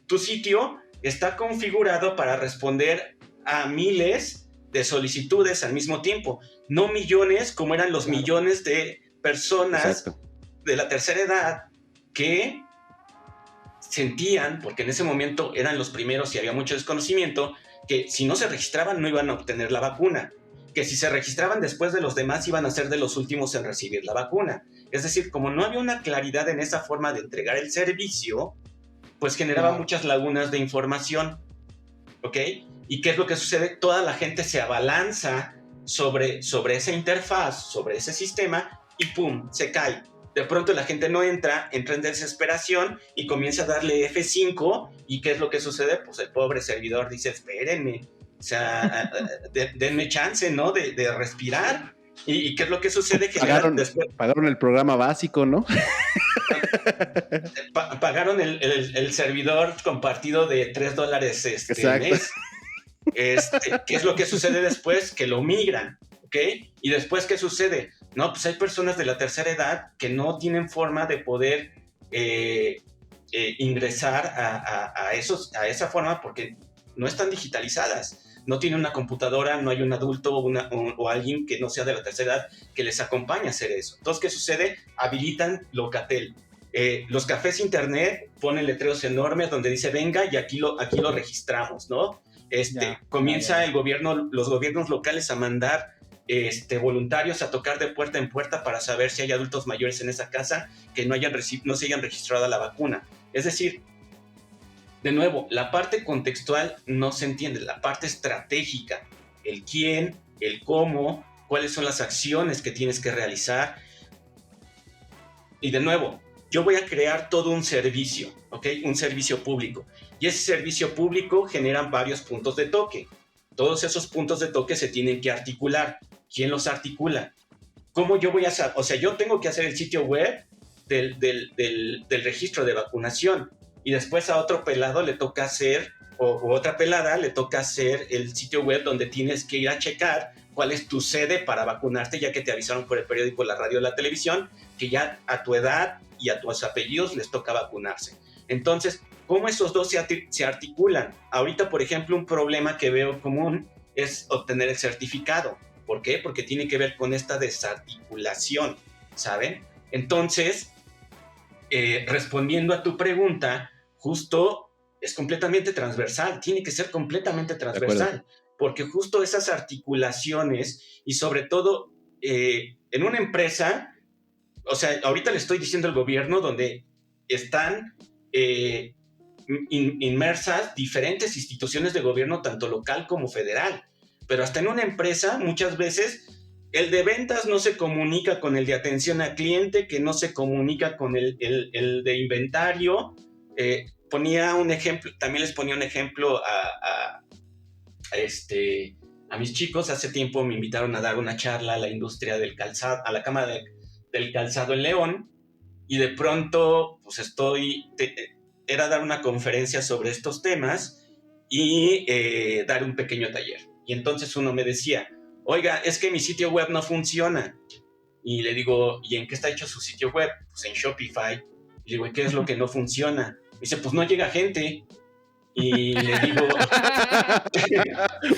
tu sitio está configurado para responder a miles de solicitudes al mismo tiempo, no millones como eran los millones de personas de la tercera edad que sentían, porque en ese momento eran los primeros y había mucho desconocimiento, que si no se registraban no iban a obtener la vacuna, que si se registraban después de los demás iban a ser de los últimos en recibir la vacuna. Es decir, como no había una claridad en esa forma de entregar el servicio, pues generaba muchas lagunas de información, ¿ok? ¿Y qué es lo que sucede? Toda la gente se abalanza sobre esa interfaz, sobre ese sistema y ¡pum!, se cae. De pronto la gente no entra en desesperación y comienza a darle F5 y ¿qué es lo que sucede? Pues el pobre servidor dice, espérenme, o sea, denme chance, ¿no? De respirar. ¿Y qué es lo que sucede? Pagaron el programa básico, ¿no? Pagaron el servidor compartido de $3 mes. ¿Qué es lo que sucede después? Que lo migran, ¿ok? Y después, ¿qué sucede? No, pues hay personas de la tercera edad que no tienen forma de poder ingresar a esa forma porque no están digitalizadas. No tienen una computadora, no hay un adulto o alguien que no sea de la tercera edad que les acompañe a hacer eso. Entonces, ¿qué sucede? Habilitan Locatel. Los cafés internet ponen letreros enormes donde dice venga y aquí lo registramos, ¿no? Comienza los gobiernos locales a mandar voluntarios a tocar de puerta en puerta para saber si hay adultos mayores en esa casa que no se hayan registrado a la vacuna. Es decir, de nuevo, la parte contextual no se entiende, la parte estratégica, el quién, el cómo, cuáles son las acciones que tienes que realizar. Y de nuevo, yo voy a crear todo un servicio, ¿ok? Un servicio público. Y ese servicio público genera varios puntos de toque. Todos esos puntos de toque se tienen que articular. ¿Quién los articula? ¿Cómo yo voy a hacer? O sea, yo tengo que hacer el sitio web del registro de vacunación y después a otro pelado le toca hacer, o otra pelada le toca hacer el sitio web donde tienes que ir a checar cuál es tu sede para vacunarte, ya que te avisaron por el periódico, la radio, la televisión, que ya a tu edad y a tus apellidos les toca vacunarse. Entonces, ¿cómo esos dos se articulan? Ahorita, por ejemplo, un problema que veo común es obtener el certificado. ¿Por qué? Porque tiene que ver con esta desarticulación, ¿saben? Entonces, respondiendo a tu pregunta, justo es completamente transversal, tiene que ser completamente transversal, porque justo esas articulaciones y sobre todo en una empresa, o sea, ahorita le estoy diciendo al gobierno donde están inmersas diferentes instituciones de gobierno, tanto local como federal, pero hasta en una empresa muchas veces el de ventas no se comunica con el de atención al cliente, que no se comunica con el de inventario. Ponía un ejemplo, también les ponía un ejemplo a mis chicos. Hace tiempo me invitaron a dar una charla a la industria del calzado, a la Cámara del Calzado en León, y de pronto pues era dar una conferencia sobre estos temas y dar un pequeño taller. Y entonces uno me decía, oiga, es que mi sitio web no funciona. Y le digo, ¿y en qué está hecho su sitio web? Pues en Shopify. Y le digo, ¿y qué es lo que no funciona? Me dice, pues no llega gente. Y le digo...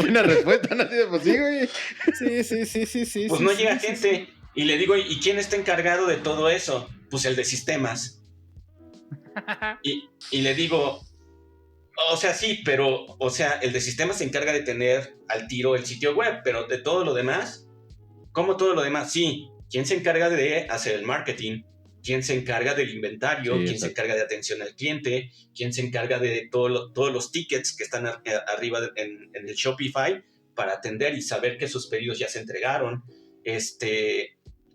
Una respuesta, no sé, pues sí, güey. Sí. Pues no llega gente. Y le digo, ¿y quién está encargado de todo eso? Pues el de sistemas. Y le digo... O sea, sí, pero, o sea, el de sistemas se encarga de tener al tiro el sitio web, pero de todo lo demás, ¿cómo todo lo demás? Sí, ¿quién se encarga de hacer el marketing? ¿Quién se encarga del inventario? Sí, ¿quién se encarga de atención al cliente? ¿Quién se encarga de todos los tickets que están arriba en el Shopify para atender y saber que sus pedidos ya se entregaron?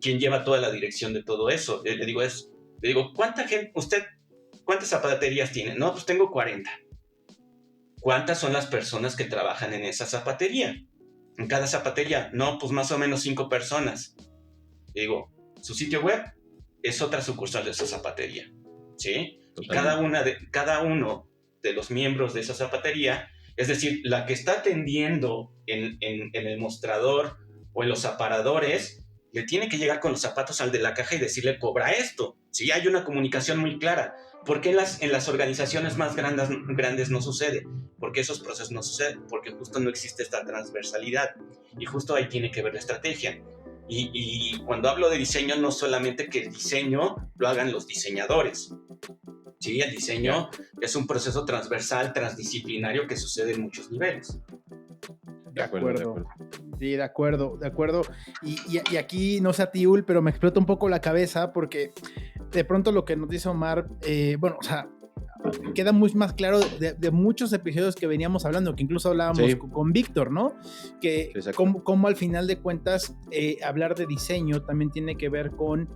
¿Quién lleva toda la dirección de todo eso? Le digo, ¿cuántas zapaterías tiene? No, pues tengo 40. ¿Cuántas son las personas que trabajan en esa zapatería? En cada zapatería, no, pues más o menos 5 personas. Digo, su sitio web es otra sucursal de esa zapatería, ¿sí? Totalmente. Y cada uno de los miembros de esa zapatería, es decir, la que está atendiendo en el mostrador o en los aparadores, le tiene que llegar con los zapatos al de la caja y decirle, cobra esto. Sí, hay una comunicación muy clara. ¿Por qué en las organizaciones más grandes no sucede? Porque esos procesos no suceden, porque justo no existe esta transversalidad. Y justo ahí tiene que ver la estrategia. Y cuando hablo de diseño, no solamente que el diseño lo hagan los diseñadores. Sí, el diseño es un proceso transversal, transdisciplinario que sucede en muchos niveles. De acuerdo. Sí, de acuerdo. Y aquí, no sé a ti, Ul, pero me explota un poco la cabeza porque de pronto lo que nos dice Omar, bueno, o sea, queda muy más claro de muchos episodios que veníamos hablando, que incluso hablábamos con Víctor, ¿no? Que como al final de cuentas, hablar de diseño también tiene que ver con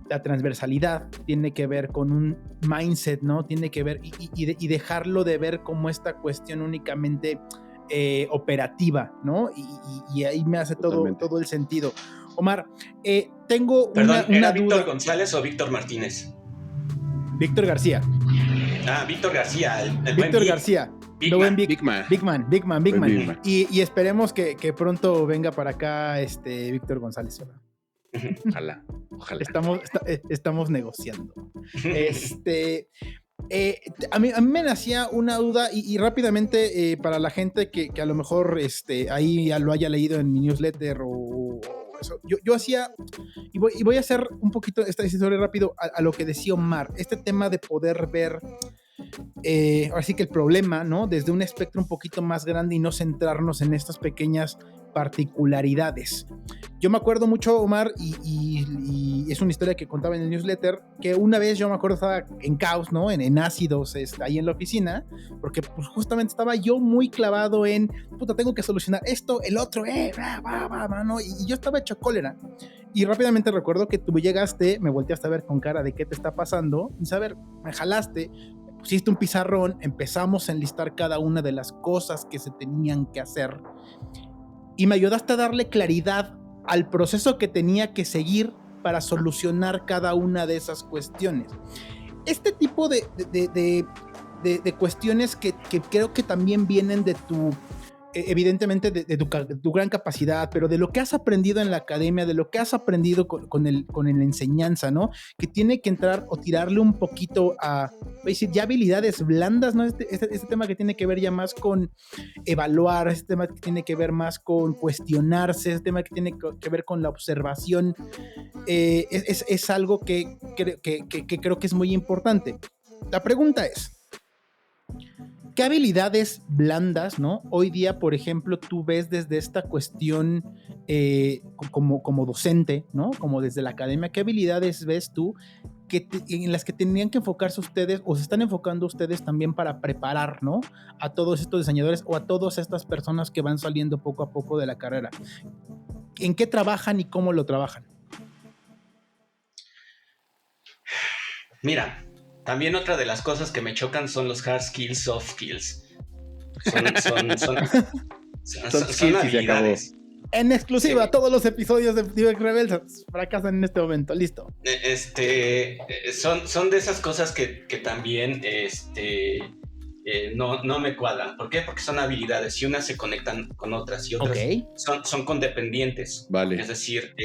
la transversalidad, tiene que ver con un mindset, ¿no? Tiene que ver y dejarlo de ver como esta cuestión únicamente operativa, ¿no? Y ahí me hace todo el sentido. Omar, tengo una ¿era duda. Víctor González o Víctor Martínez? Víctor García. Víctor García. Víctor García. Big Man. Y esperemos que pronto venga para acá Víctor González. Ojalá. Estamos negociando. A mí me nacía una duda y rápidamente para la gente que a lo mejor ahí ya lo haya leído en mi newsletter o eso, yo hacía y voy a hacer un poquito esta historia rápido a lo que decía Omar, este tema de poder ver ahora sí que el problema, ¿no? Desde un espectro un poquito más grande y no centrarnos en estas pequeñas particularidades. Yo me acuerdo mucho, Omar, y es una historia que contaba en el newsletter, que una vez yo me acuerdo estaba en caos, ¿no? En ácidos, ahí en la oficina, porque pues, justamente estaba yo muy clavado en, puta, tengo que solucionar esto, el otro, mano, y yo estaba hecho cólera. Y rápidamente recuerdo que tú llegaste, me volteaste a ver con cara de qué te está pasando, y saber, me jalaste, pusiste un pizarrón, empezamos a enlistar cada una de las cosas que se tenían que hacer y me ayudaste a darle claridad al proceso que tenía que seguir para solucionar cada una de esas cuestiones. Este tipo de cuestiones que creo que también vienen de tu evidentemente de tu gran capacidad, pero de lo que has aprendido en la academia, de lo que has aprendido con la enseñanza, ¿no? Que tiene que entrar o tirarle un poquito a, voy a decir, ya habilidades blandas, ¿no? Este tema que tiene que ver ya más con evaluar, este tema que tiene que ver más con cuestionarse, este tema que tiene que ver con la observación, es algo que creo que es muy importante. La pregunta es, ¿qué habilidades blandas, ¿no? Hoy día, por ejemplo, tú ves desde esta cuestión como docente, ¿no? Como desde la academia, ¿qué habilidades ves tú en las que tenían que enfocarse ustedes o se están enfocando ustedes también para preparar, ¿no? A todos estos diseñadores o a todas estas personas que van saliendo poco a poco de la carrera. ¿En qué trabajan y cómo lo trabajan? Mira, también otra de las cosas que me chocan son los hard skills, soft skills. Son habilidades. En exclusiva, todos los episodios de DX Rebels fracasan en este momento. Listo. Son de esas cosas que también no me cuadran. ¿Por qué? Porque son habilidades y unas se conectan con otras y otras son condependientes. Vale. Es decir,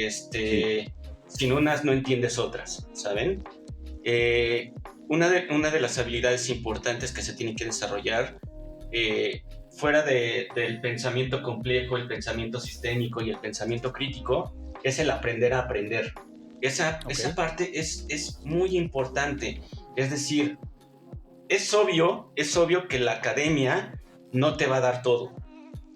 sin unas no entiendes otras, ¿saben? Una de las habilidades importantes que se tienen que desarrollar fuera del pensamiento complejo, el pensamiento sistémico y el pensamiento crítico, es el aprender a aprender. Esa parte es muy importante. Es decir, es obvio que la academia no te va a dar todo,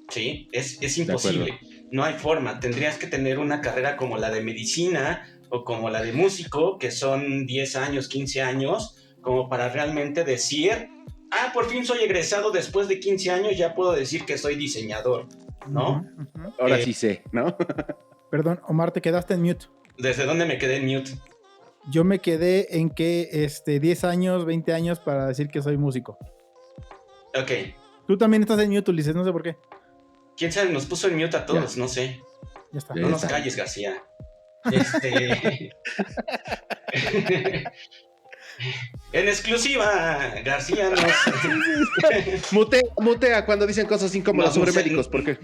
¿sí? Es imposible. No hay forma. Tendrías que tener una carrera como la de medicina o como la de músico, que son 10 años, 15 años, como para realmente decir, por fin soy egresado después de 15 años, ya puedo decir que soy diseñador, ¿no? Ahora sí sé, ¿no? Perdón, Omar, te quedaste en mute. ¿Desde dónde me quedé en mute? Yo me quedé en que 10 años, 20 años para decir que soy músico. Ok. Tú también estás en mute, Ulises, no sé por qué. ¿Quién sabe? Nos puso en mute a todos, no sé. Ya está. No nos calles, García. En exclusiva, García mutea cuando dicen cosas incómodas sobre médicos, ¿por qué?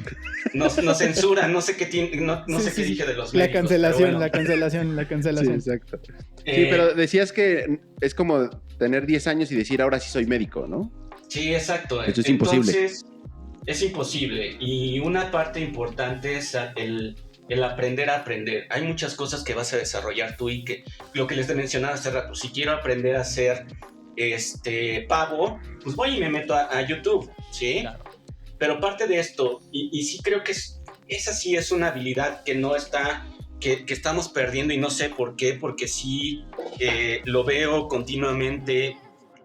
Nos censura, no sé qué dije de los médicos. La cancelación. Sí, exacto. Sí, pero decías que es como tener 10 años y decir ahora sí soy médico, ¿no? Sí, exacto. Eso es imposible. Entonces, es imposible. Y una parte importante es el aprender a aprender. Hay muchas cosas que vas a desarrollar tú y que lo que les mencionaba hace rato, si quiero aprender a hacer pavo, pues voy y me meto a YouTube, ¿sí? Claro. Pero parte de esto, y sí creo que esa sí es una habilidad que no está, que estamos perdiendo y no sé por qué, porque sí lo veo continuamente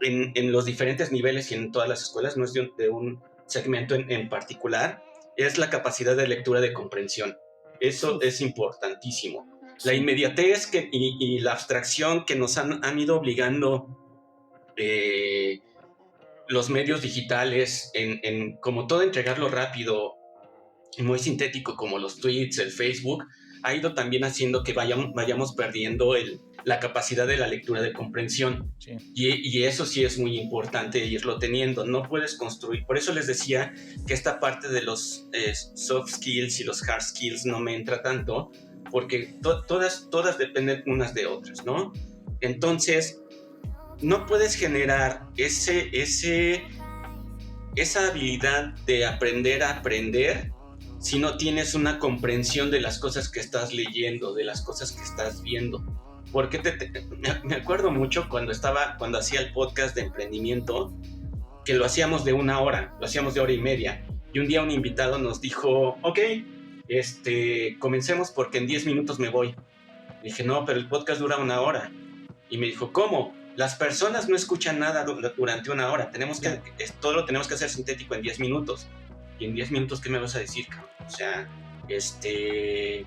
en los diferentes niveles y en todas las escuelas, no es de un segmento en particular, es la capacidad de lectura de comprensión. Eso es importantísimo. Sí. La inmediatez y la abstracción que nos han ido obligando los medios digitales en como todo entregarlo rápido y muy sintético, como los tweets, el Facebook, ha ido también haciendo que vayamos perdiendo la capacidad de la lectura de comprensión. Sí. Y eso sí es muy importante irlo teniendo. No puedes construir. Por eso les decía que esta parte de los soft skills y los hard skills no me entra tanto, porque todas dependen unas de otras, ¿no? Entonces, no puedes generar esa habilidad de aprender a aprender si no tienes una comprensión de las cosas que estás leyendo, de las cosas que estás viendo. Porque me acuerdo mucho cuando hacía el podcast de emprendimiento, que lo hacíamos de 1 hora, lo hacíamos de 1 hora y media. Y un día un invitado nos dijo, ok, comencemos porque en 10 minutos me voy. Le dije, no, pero el podcast dura 1 hora. Y me dijo, ¿cómo? Las personas no escuchan nada durante 1 hora. Todo lo tenemos que hacer sintético en 10 minutos. Y en 10 minutos, ¿qué me vas a decir? O sea, sí,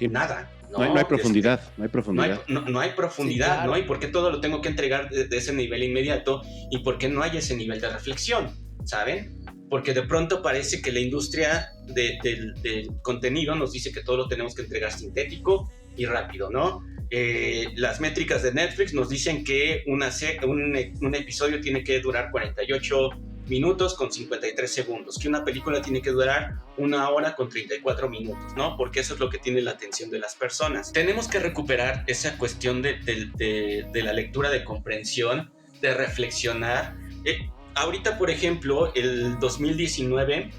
nada. No hay profundidad. No hay profundidad. No hay profundidad, sí, claro. ¿No? ¿Y por qué todo lo tengo que entregar de ese nivel inmediato? ¿Y por qué no hay ese nivel de reflexión? ¿Saben? Porque de pronto parece que la industria del contenido nos dice que todo lo tenemos que entregar sintético y rápido, ¿no? Las métricas de Netflix nos dicen que un episodio tiene que durar 48 minutos con 53 segundos, que una película tiene que durar 1 hora con 34 minutos, ¿no? Porque eso es lo que tiene la atención de las personas. Tenemos que recuperar esa cuestión de la lectura, de comprensión, de reflexionar. Ahorita, por ejemplo, el 2019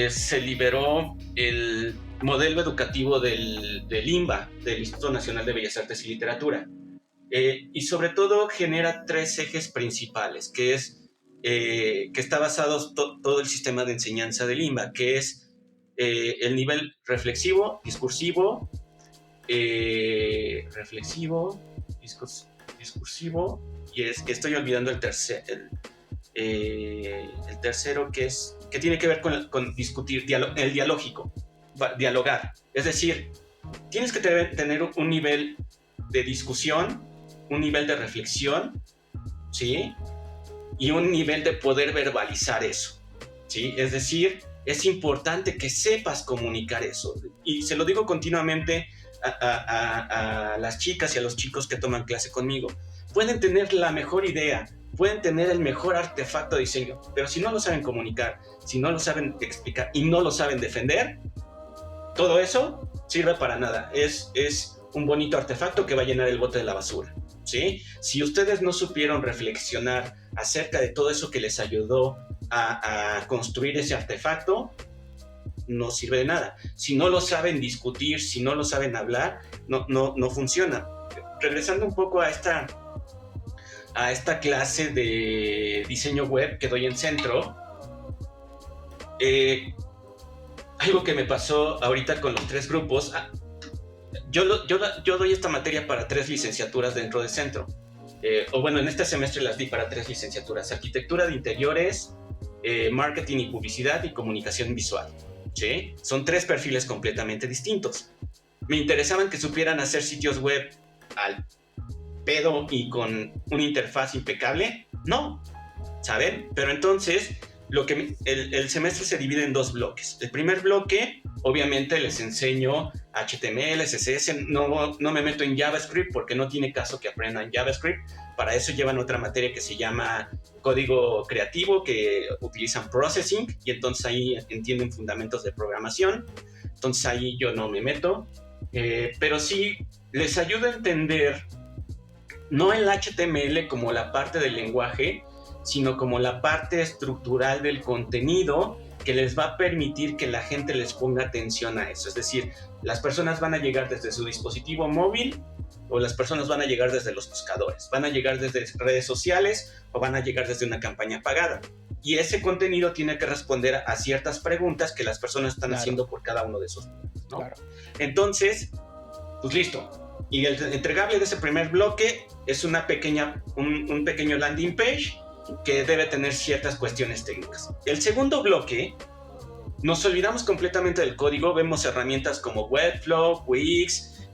se liberó el modelo educativo del INBA, del Instituto Nacional de Bellas Artes y Literatura. Y sobre todo genera 3 ejes principales, que está basado todo el sistema de enseñanza del INBA, que es el nivel reflexivo, discursivo, discursivo, y estoy olvidando el tercero, que tiene que ver con discutir, el dialógico, dialogar. Es decir, tienes que tener un nivel de discusión, un nivel de reflexión, ¿sí? Y un nivel de poder verbalizar eso, ¿sí? Es decir, es importante que sepas comunicar eso. Y se lo digo continuamente a las chicas y a los chicos que toman clase conmigo. Pueden tener la mejor idea, pueden tener el mejor artefacto de diseño, pero si no lo saben comunicar, si no lo saben explicar y no lo saben defender, todo eso sirve para nada. Es un bonito artefacto que va a llenar el bote de la basura, ¿sí? Si ustedes no supieron reflexionar acerca de todo eso que les ayudó a construir ese artefacto, no sirve de nada. Si no lo saben discutir, si no lo saben hablar, no funciona. Regresando un poco a esta clase de diseño web que doy en Centro, algo que me pasó ahorita con los 3 grupos. Yo doy esta materia para 3 licenciaturas dentro de Centro. O bueno, en este semestre las di para 3 licenciaturas: arquitectura de interiores, marketing y publicidad, y comunicación visual, ¿sí? Son 3 perfiles completamente distintos. Me interesaban que supieran hacer sitios web al pedo y con una interfaz impecable. No, ¿saben? Pero entonces el semestre se divide en 2 bloques. El primer bloque, obviamente, les enseño HTML, CSS. No me meto en JavaScript porque no tiene caso que aprendan JavaScript. Para eso llevan otra materia que se llama código creativo, que utilizan processing, y entonces ahí entienden fundamentos de programación. Entonces ahí yo no me meto, pero sí les ayudo a entender no el HTML como la parte del lenguaje, sino como la parte estructural del contenido que les va a permitir que la gente les ponga atención a eso. Es decir, las personas van a llegar desde su dispositivo móvil, o las personas van a llegar desde los buscadores, van a llegar desde redes sociales, o van a llegar desde una campaña pagada. Y ese contenido tiene que responder a ciertas preguntas que las personas están haciendo por cada uno de esos puntos, ¿no? Claro. Entonces, pues listo. Y el entregable de ese primer bloque es un pequeño landing page que debe tener ciertas cuestiones técnicas. El segundo bloque, nos olvidamos completamente del código, vemos herramientas como Webflow, Wix,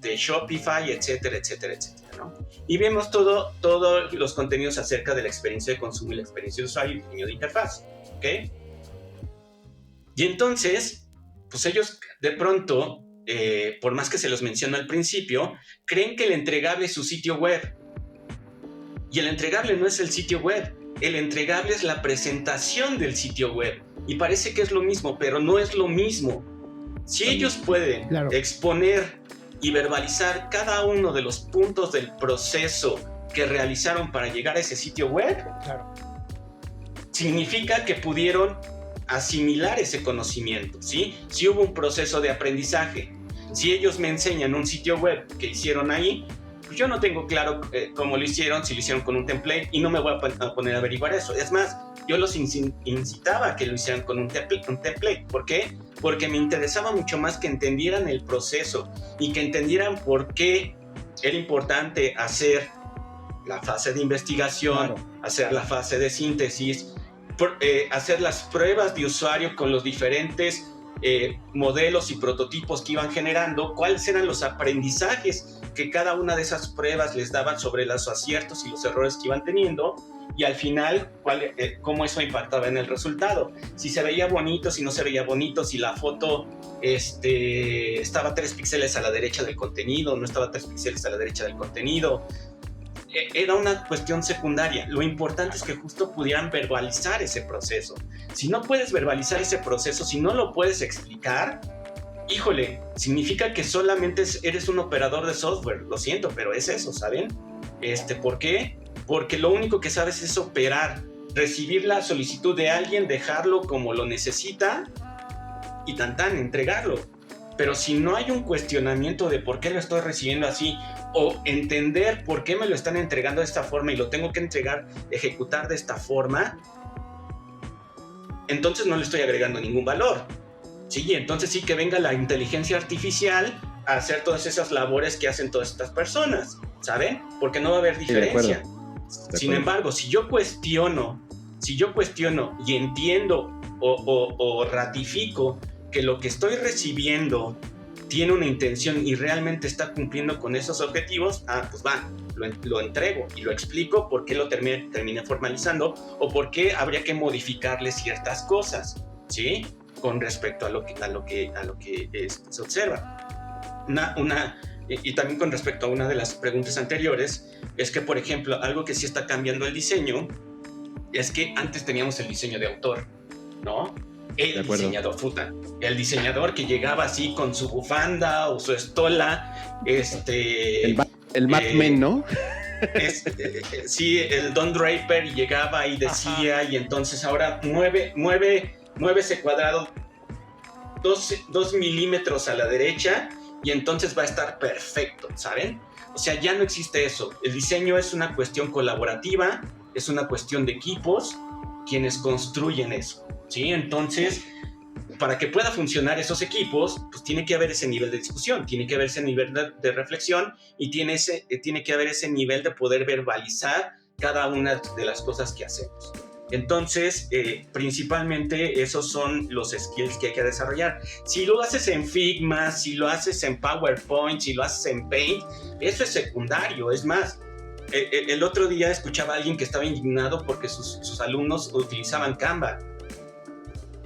Shopify, etcétera, etcétera, etcétera, ¿no? Y vemos todos los contenidos acerca de la experiencia de consumo y la experiencia de usuario y diseño de interfaz, ¿ok? Y entonces, pues ellos de pronto, por más que se los menciono al principio, creen que el entregable es su sitio web. Y el entregable no es el sitio web, el entregable es la presentación del sitio web. Y parece que es lo mismo, pero no es lo mismo. Si ellos pueden exponer y verbalizar cada uno de los puntos del proceso que realizaron para llegar a ese sitio web, significa que pudieron asimilar ese conocimiento, ¿sí? Si hubo un proceso de aprendizaje, si ellos me enseñan un sitio web que hicieron ahí, pues yo no tengo claro cómo lo hicieron, si lo hicieron con un template, y no me voy a poner a averiguar eso. Es más, yo los incitaba a que lo hicieran con un template. ¿Por qué? Porque me interesaba mucho más que entendieran el proceso y que entendieran por qué era importante hacer la fase de investigación, hacer la fase de síntesis, hacer las pruebas de usuario con los diferentes modelos y prototipos que iban generando, cuáles eran los aprendizajes que cada una de esas pruebas les daban sobre los aciertos y los errores que iban teniendo, y al final cómo eso impactaba en el resultado, si se veía bonito, si no se veía bonito, si la foto estaba 3 píxeles a la derecha del contenido, no estaba 3 píxeles a la derecha del contenido. era una cuestión secundaria. Lo importante es que justo pudieran verbalizar ese proceso. Si no puedes verbalizar ese proceso, si no lo puedes explicar, híjole, significa que solamente eres un operador de software. Lo siento, pero es eso, ¿saben? ¿Por qué? Porque lo único que sabes es operar, recibir la solicitud de alguien, dejarlo como lo necesita y entregarlo. Pero si no hay un cuestionamiento de por qué lo estoy recibiendo así, o entender por qué me lo están entregando de esta forma y lo tengo que ejecutar de esta forma, entonces no le estoy agregando ningún valor. Sí, entonces sí que venga la inteligencia artificial a hacer todas esas labores que hacen todas estas personas, ¿saben? Porque no va a haber diferencia. Sin embargo, si yo cuestiono y entiendo o ratifico que lo que estoy recibiendo tiene una intención y realmente está cumpliendo con esos objetivos, pues lo entrego y lo explico por qué lo terminé formalizando o por qué habría que modificarle ciertas cosas, ¿sí? Con respecto a lo que se observa. Y también con respecto a una de las preguntas anteriores, es que, por ejemplo, algo que sí está cambiando el diseño es que antes teníamos el diseño de autor, ¿no? El diseñador que llegaba así con su bufanda o su estola, el Batman, ¿no? Sí, el Don Draper, y llegaba y decía, y entonces ahora mueve ese cuadrado 2 milímetros a la derecha y entonces va a estar perfecto, ¿saben? O sea, ya no existe eso. El diseño es una cuestión colaborativa, es una cuestión de equipos quienes construyen eso, ¿sí? Entonces, para que pueda funcionar esos equipos, pues tiene que haber ese nivel de discusión, tiene que haber ese nivel de reflexión y tiene que haber ese nivel de poder verbalizar cada una de las cosas que hacemos. Entonces, principalmente esos son los skills que hay que desarrollar. Si lo haces en Figma, si lo haces en PowerPoint, si lo haces en Paint, eso es secundario. Es más, el otro día escuchaba a alguien que estaba indignado porque sus alumnos utilizaban Canva.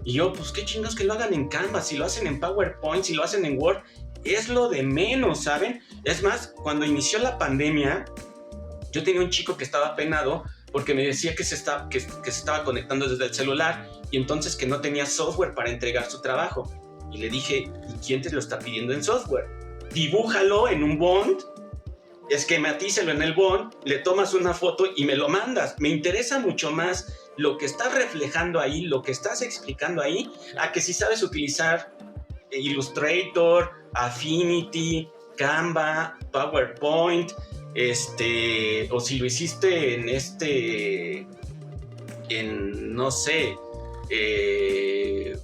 Y yo, pues qué chingados que lo hagan en Canva, si lo hacen en PowerPoint, si lo hacen en Word, es lo de menos, ¿saben? Es más, cuando inició la pandemia, yo tenía un chico que estaba penado porque me decía que se estaba conectando desde el celular y entonces que no tenía software para entregar su trabajo. Y le dije, ¿y quién te lo está pidiendo en software? Dibújalo en un bond, esquematícelo en el bond, le tomas una foto y me lo mandas. Me interesa mucho más lo que estás reflejando ahí, lo que estás explicando ahí, a que si sabes utilizar Illustrator, Affinity, Canva, PowerPoint, o si lo hiciste no sé, en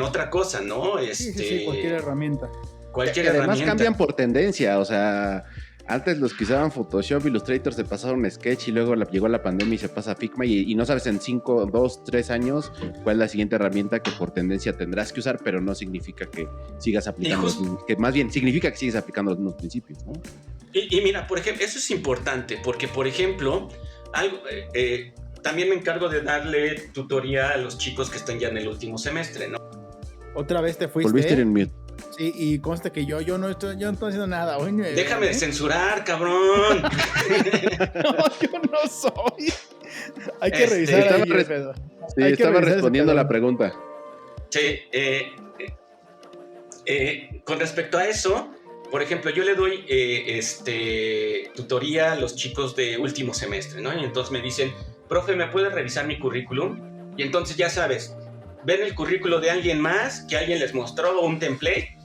otra cosa, ¿no? Sí, cualquier herramienta. Además cambian por tendencia, o sea, antes los que usaban Photoshop, Illustrator se pasaron Sketch y luego llegó la pandemia y se pasa a Figma y no sabes en 2, 3 años cuál es la siguiente herramienta que por tendencia tendrás que usar, pero no significa que sigas aplicando, que más bien significa que sigues aplicando los mismos principios, ¿no? Y mira, por ejemplo, eso es importante porque, por ejemplo, también me encargo de darle tutoría a los chicos que están ya en el último semestre, ¿no? Otra vez te fuiste. Volviste en mute. Sí, y consta que yo no estoy haciendo nada. Oye, déjame de censurar, cabrón. No, yo no soy. Hay que revisar. Estaba respondiendo a la pregunta. Sí, con respecto a eso, por ejemplo, yo le doy tutoría a los chicos de último semestre, ¿no? Y entonces me dicen, profe, ¿me puedes revisar mi currículum? Y entonces ya sabes, ven el currículo de alguien más que alguien les mostró un template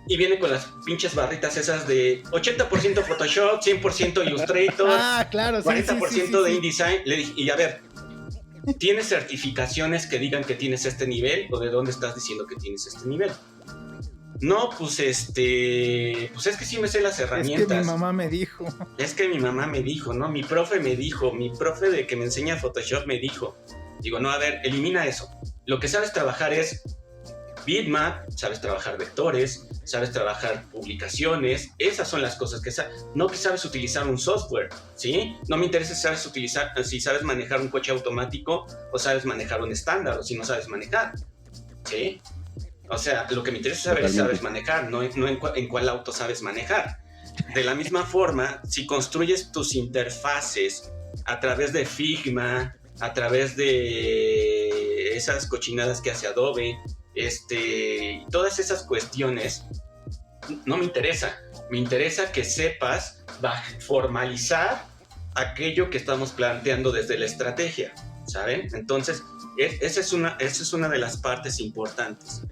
y viene con las pinches barritas esas de 80% Photoshop, 100% Illustrator, claro, 40% de InDesign. Le dije, y a ver, ¿tienes certificaciones que digan que tienes este nivel o de dónde estás diciendo que tienes este nivel? No, pues es que sí me sé las herramientas. Es que mi mamá me dijo. ¿No? Mi profe de que me enseña Photoshop me dijo. Digo, no, a ver, elimina eso. Lo que sabes trabajar es bitmap, sabes trabajar vectores, sabes trabajar publicaciones. Esas son las cosas que sabes. No que sabes utilizar un software, ¿sí? No me interesa si sabes manejar un coche automático o sabes manejar un estándar o si no sabes manejar, ¿sí? O sea, lo que me interesa es saber si sabes manejar, no en cuál auto sabes manejar. de la misma forma, si construyes tus interfaces a través de Figma, a través de esas cochinadas que hace Adobe, todas esas cuestiones, no me interesa. Me interesa que sepas formalizar aquello que estamos planteando desde la estrategia, ¿saben? Entonces, esa es una de las partes importantes.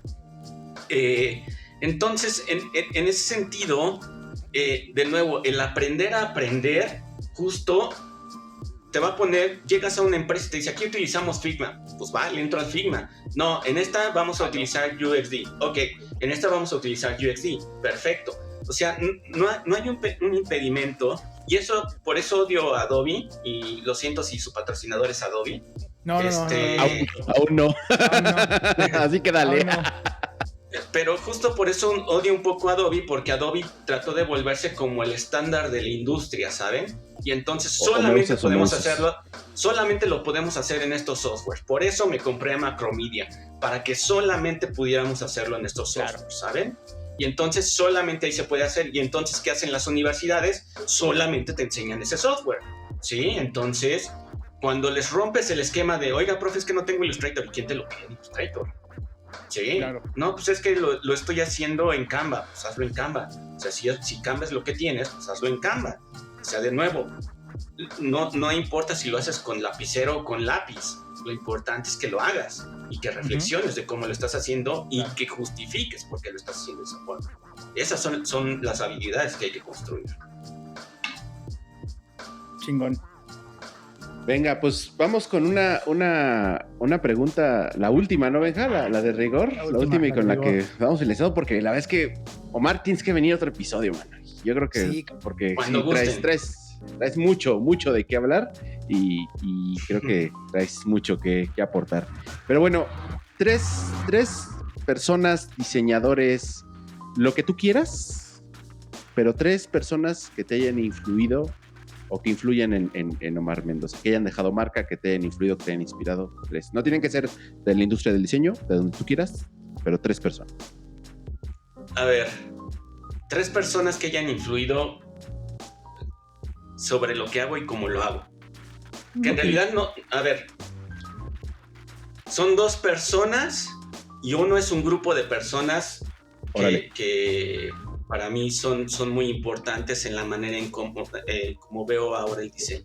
Entonces, en ese sentido, de nuevo, el aprender a aprender, justo te va a poner, llegas a una empresa y te dice, aquí utilizamos Figma. Pues vale, entro al Figma. No, en esta vamos a utilizar UXD. Ok, en esta vamos a utilizar UXD. Perfecto. O sea, no hay un impedimento. Y eso, por eso odio a Adobe. Y lo siento si su patrocinador es Adobe. No. Aún no. Así que dale. No. Pero justo por eso odio un poco a Adobe, porque Adobe trató de volverse como el estándar de la industria, ¿saben? Y entonces solamente podemos hacerlo, solamente lo podemos hacer en estos softwares. Por eso me compré Macromedia, para que solamente pudiéramos hacerlo en estos softwares, ¿saben? Y entonces solamente ahí se puede hacer. Y entonces, ¿qué hacen las universidades? Solamente te enseñan ese software, ¿sí? Entonces, cuando les rompes el esquema de, oiga, profe, es que no tengo Illustrator, ¿y quién te lo pide? Illustrator. Sí, claro. No, pues es que lo estoy haciendo en Canva, pues hazlo en Canva. O sea, si Canva es lo que tienes, pues hazlo en Canva. O sea, de nuevo, no importa si lo haces con lapicero o con lápiz. Lo importante es que lo hagas y que reflexiones de cómo lo estás haciendo y que justifiques por qué lo estás haciendo de esa forma. Esas son las habilidades que hay que construir. Chingón. Venga, pues vamos con una pregunta, la última, ¿no, Benja? La de rigor, la última y con la que vamos finalizando, porque la verdad es que, Omar, tienes que venir a otro episodio, mano. Yo creo que, sí, porque sí, traes mucho de qué hablar y creo que traes mucho que aportar. Pero bueno, tres personas, diseñadores, lo que tú quieras, pero 3 personas que te hayan influido o que influyan en Omar Mendoza, que hayan dejado marca, que te hayan influido, que te hayan inspirado. 3. No tienen que ser de la industria del diseño, de donde tú quieras, pero 3 personas. A ver, 3 personas que hayan influido sobre lo que hago y cómo lo hago. Que en realidad no, a ver, son 2 personas y uno es un grupo de personas que para mí son muy importantes en la manera en cómo veo ahora el diseño.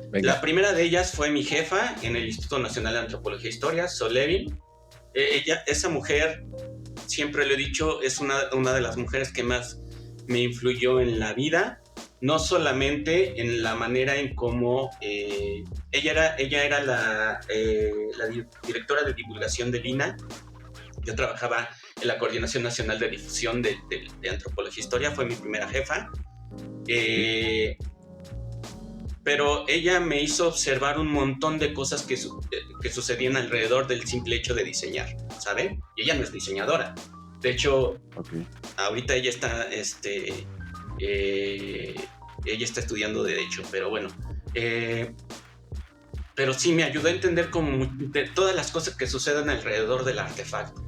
Venga. La primera de ellas fue mi jefa en el Instituto Nacional de Antropología e Historia, Sol Levin. Esa mujer, siempre lo he dicho, es una de las mujeres que más me influyó en la vida, no solamente en la manera en cómo ella era la directora de divulgación del INA. Yo trabajaba en la Coordinación Nacional de Difusión de Antropología e Historia, fue mi primera jefa. Pero ella me hizo observar un montón de cosas que sucedían alrededor del simple hecho de diseñar, ¿saben? Y ella no es diseñadora. De hecho, ahorita ella está estudiando Derecho, pero bueno. Pero sí me ayudó a entender todas las cosas que suceden alrededor del artefacto.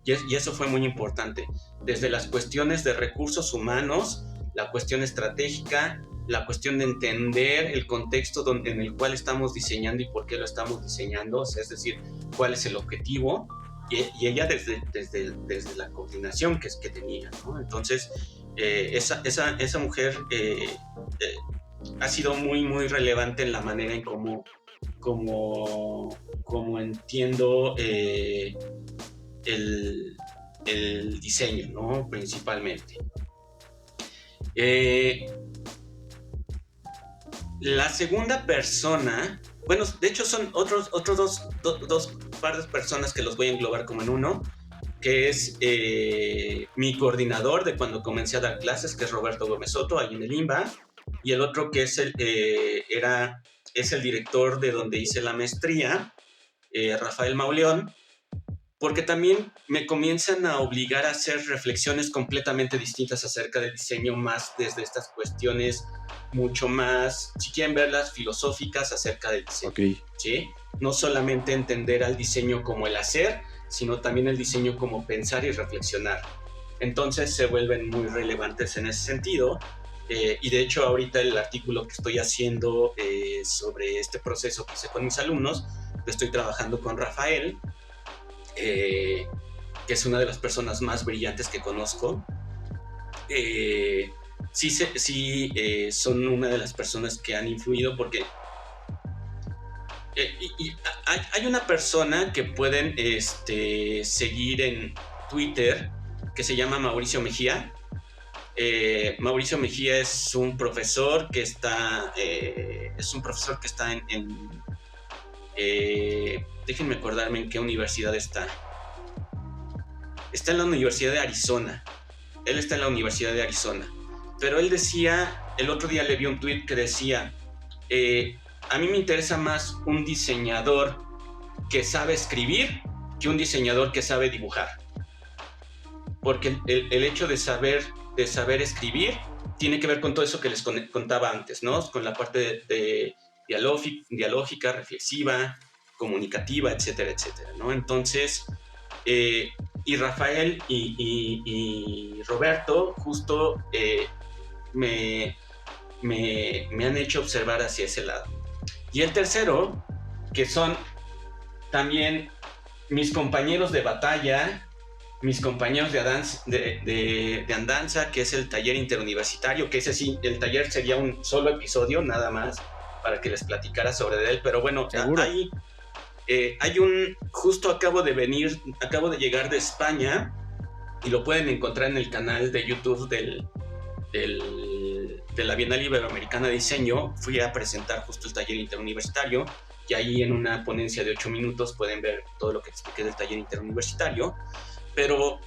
Y eso fue muy importante. Desde las cuestiones de recursos humanos, la cuestión estratégica, la cuestión de entender el contexto en el cual estamos diseñando y por qué lo estamos diseñando, o sea, es decir, cuál es el objetivo, y ella desde la coordinación que tenía, ¿no? Entonces, esa mujer ha sido muy, muy relevante en la manera en cómo entiendo el diseño, ¿no? Principalmente. La segunda persona, bueno, de hecho son otros dos par de personas que los voy a englobar como en uno, que es mi coordinador de cuando comencé a dar clases, que es Roberto Gómez Soto, ahí en el INBA, y el otro que es el director de donde hice la maestría, Rafael Mauleón, porque también me comienzan a obligar a hacer reflexiones completamente distintas acerca del diseño, más desde estas cuestiones mucho más, si quieren verlas, filosóficas acerca del diseño. ¿Sí? No solamente entender al diseño como el hacer, sino también el diseño como pensar y reflexionar. entonces se vuelven muy relevantes en ese sentido. Y de hecho ahorita el artículo que estoy haciendo sobre este proceso que hice con mis alumnos, lo estoy trabajando con Rafael, que es una de las personas más brillantes que conozco. Son una de las personas que han influido porque hay una persona que pueden seguir en Twitter que se llama Mauricio Mejía. Mauricio Mejía es un profesor que está déjenme acordarme en qué universidad está. Está en la Universidad de Arizona. Él está en la Universidad de Arizona. Pero él decía, el otro día le vi un tweet que decía, a mí me interesa más un diseñador que sabe escribir que un diseñador que sabe dibujar. Porque el hecho de saber escribir tiene que ver con todo eso que les contaba antes, ¿no? Con la parte de dialógica, reflexiva, comunicativa, etcétera, etcétera, ¿no? Entonces, y Rafael y Roberto justo me han hecho observar hacia ese lado. Y el tercero, que son también mis compañeros de batalla, mis compañeros de andanza, que es el taller interuniversitario, que ese sí, el taller sería un solo episodio nada más para que les platicara sobre él, pero bueno, justo acabo de llegar de España y lo pueden encontrar en el canal de YouTube de la Bienal Iberoamericana de Diseño. Fui a presentar justo el taller interuniversitario y ahí en una ponencia de 8 minutos pueden ver todo lo que expliqué del taller interuniversitario. Pero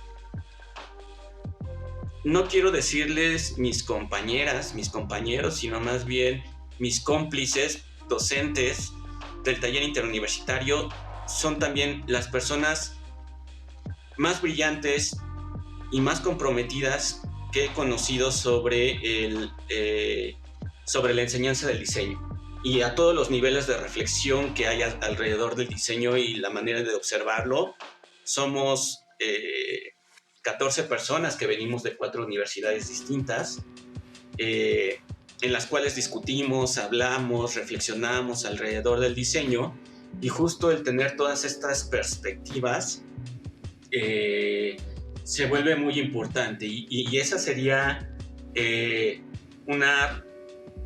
no quiero decirles mis compañeras, mis compañeros, sino más bien mis cómplices, docentes del taller interuniversitario, son también las personas más brillantes y más comprometidas que he conocido sobre la enseñanza del diseño y a todos los niveles de reflexión que hay alrededor del diseño y la manera de observarlo. Somos 14 personas que venimos de 4 universidades distintas, en las cuales discutimos, hablamos, reflexionamos alrededor del diseño, y justo el tener todas estas perspectivas se vuelve muy importante, y esa sería una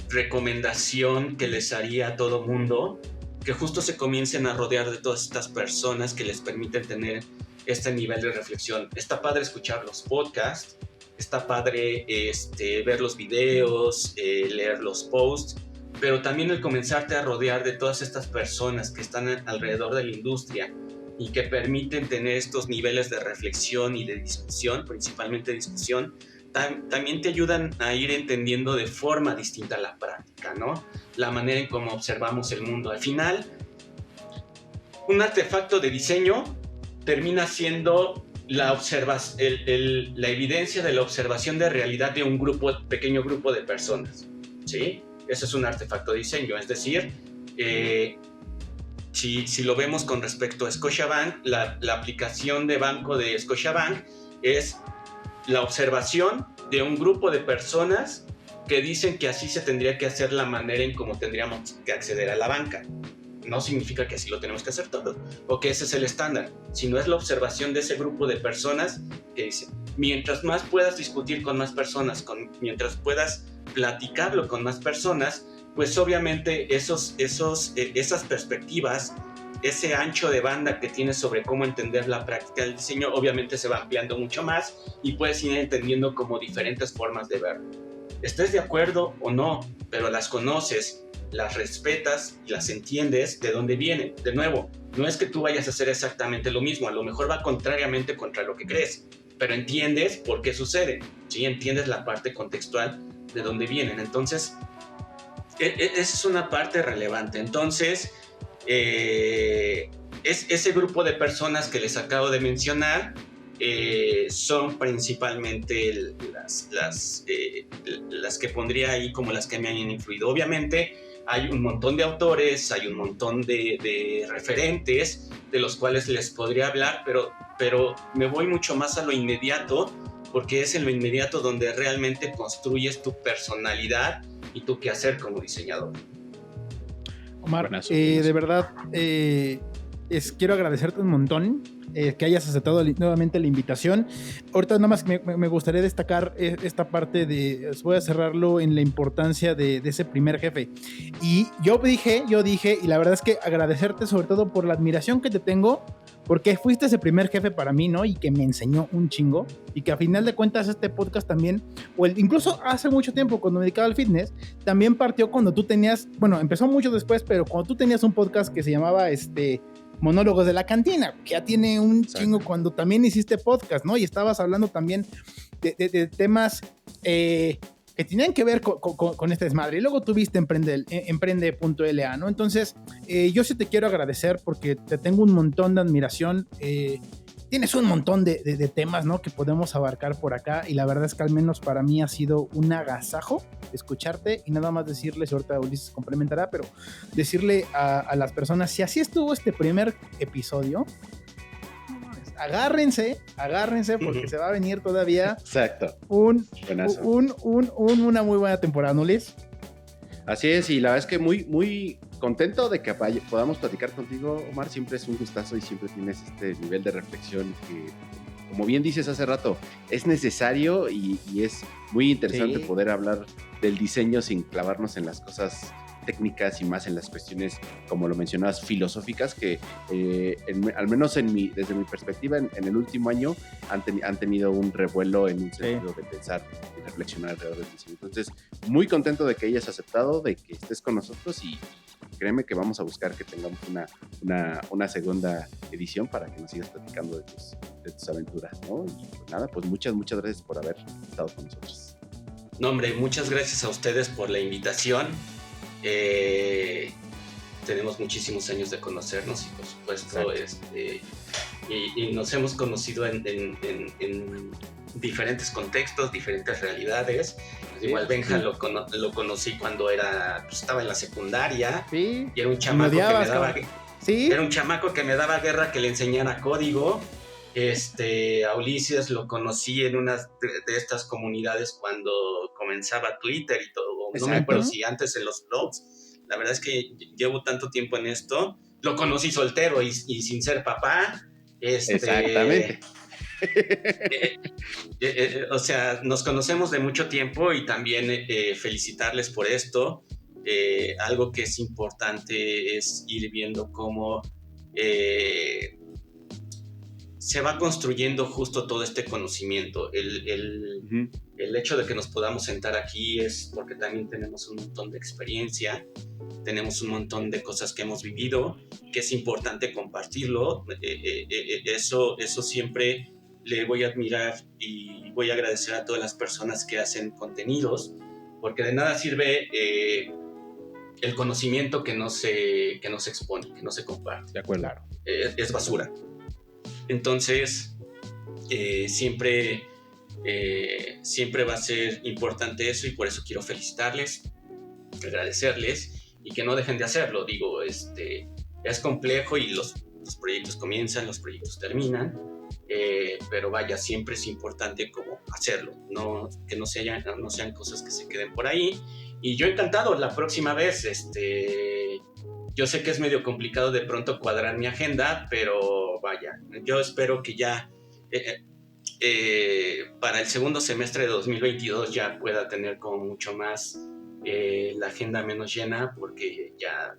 recomendación que les haría a todo mundo, que justo se comiencen a rodear de todas estas personas que les permiten tener este nivel de reflexión. Está padre escuchar los podcasts, está padre ver los videos, leer los posts, pero también el comenzarte a rodear de todas estas personas que están alrededor de la industria y que permiten tener estos niveles de reflexión y de discusión, principalmente discusión, también te ayudan a ir entendiendo de forma distinta la práctica, ¿no? La manera en cómo observamos el mundo. Al final, un artefacto de diseño termina siendo la evidencia de la observación de realidad de un pequeño grupo de personas, ¿sí? Eso es un artefacto de diseño, es decir, si lo vemos con respecto a Scotiabank, la aplicación de banco de Scotiabank es la observación de un grupo de personas que dicen que así se tendría que hacer la manera en cómo tendríamos que acceder a la banca. No significa que así lo tenemos que hacer todo o que ese es el estándar, sino es la observación de ese grupo de personas que dicen, mientras más puedas discutir con más personas, mientras puedas platicarlo con más personas, pues obviamente esas perspectivas, ese ancho de banda que tienes sobre cómo entender la práctica del diseño, obviamente se va ampliando mucho más y puedes ir entendiendo como diferentes formas de verlo. Estés de acuerdo o no, pero las conoces, las respetas y las entiendes de dónde vienen. De nuevo, no es que tú vayas a hacer exactamente lo mismo, a lo mejor va contrariamente contra lo que crees, pero entiendes por qué sucede, ¿sí? Entiendes la parte contextual de dónde vienen. Entonces, esa es una parte relevante. Entonces, ese grupo de personas que les acabo de mencionar son principalmente las que pondría ahí como las que me han influido. Obviamente hay un montón de autores, hay un montón de referentes de los cuales les podría hablar, pero me voy mucho más a lo inmediato porque es en lo inmediato donde realmente construyes tu personalidad y tu quehacer como diseñador. Omar, de verdad, quiero agradecerte un montón que hayas aceptado nuevamente la invitación. Ahorita nada más me gustaría destacar esta parte voy a cerrarlo en la importancia de ese primer jefe. Y yo dije, y la verdad es que agradecerte sobre todo por la admiración que te tengo, porque fuiste ese primer jefe para mí, ¿no? Y que me enseñó un chingo, y que a final de cuentas este podcast también, incluso hace mucho tiempo cuando me dedicaba al fitness, también partió cuando tú tenías, bueno, empezó mucho después, pero cuando tú tenías un podcast que se llamaba Monólogos de la Cantina, que ya tiene un chingo cuando también hiciste podcast, ¿no? Y estabas hablando también de temas que tenían que ver con este desmadre. Y luego tuviste Emprende.la, ¿no? Entonces, yo sí te quiero agradecer porque te tengo un montón de admiración. Tienes un montón de temas, ¿no? Que podemos abarcar por acá, y la verdad es que al menos para mí ha sido un agasajo escucharte, y nada más decirles, ahorita Ulises complementará, pero decirle a las personas, si así estuvo este primer episodio, agárrense porque se va a venir todavía una muy buena temporada, ¿no, Liz? Así es, y la verdad es que muy, muy contento de que podamos platicar contigo, Omar. Siempre es un gustazo y siempre tienes este nivel de reflexión que, como bien dices hace rato, es necesario y es muy interesante poder hablar del diseño sin clavarnos en las cosas técnicas y más en las cuestiones, como lo mencionabas, filosóficas, que al menos desde mi perspectiva, en el último año han tenido un revuelo en un sentido de pensar y reflexionar alrededor del diseño. Entonces, muy contento de que hayas aceptado, de que estés con nosotros, y créeme que vamos a buscar que tengamos una segunda edición para que nos sigas platicando de tus aventuras, ¿no? Y pues nada, pues muchas gracias por haber estado con nosotros. No, hombre, muchas gracias a ustedes por la invitación. Tenemos muchísimos años de conocernos y por supuesto y nos hemos conocido en diferentes contextos, diferentes realidades. Igual Benja lo conocí cuando estaba en la secundaria, y era un chamaco que me daba guerra que le enseñara código. A Ulises lo conocí en una de estas comunidades cuando comenzaba Twitter y todo. No me acuerdo si antes en los blogs. La verdad es que llevo tanto tiempo en esto. Lo conocí soltero y sin ser papá. Exactamente. O sea, nos conocemos de mucho tiempo, y también felicitarles por esto. Algo que es importante es ir viendo cómo se va construyendo justo todo este conocimiento. El hecho de que nos podamos sentar aquí es porque también tenemos un montón de experiencia, tenemos un montón de cosas que hemos vivido, que es importante compartirlo. Eso siempre le voy a admirar y voy a agradecer a todas las personas que hacen contenidos, porque de nada sirve el conocimiento que no se expone, que no se comparte. De acuerdo. Es basura. Entonces, siempre va a ser importante eso, y por eso quiero felicitarles, agradecerles, y que no dejen de hacerlo. Digo, es complejo, y los proyectos comienzan, los proyectos terminan, pero vaya, siempre es importante como hacerlo, que no sean cosas que se queden por ahí. Y yo encantado, la próxima vez, yo sé que es medio complicado de pronto cuadrar mi agenda, pero vaya, yo espero que ya para el segundo semestre de 2022 ya pueda tener como mucho más la agenda menos llena, porque ya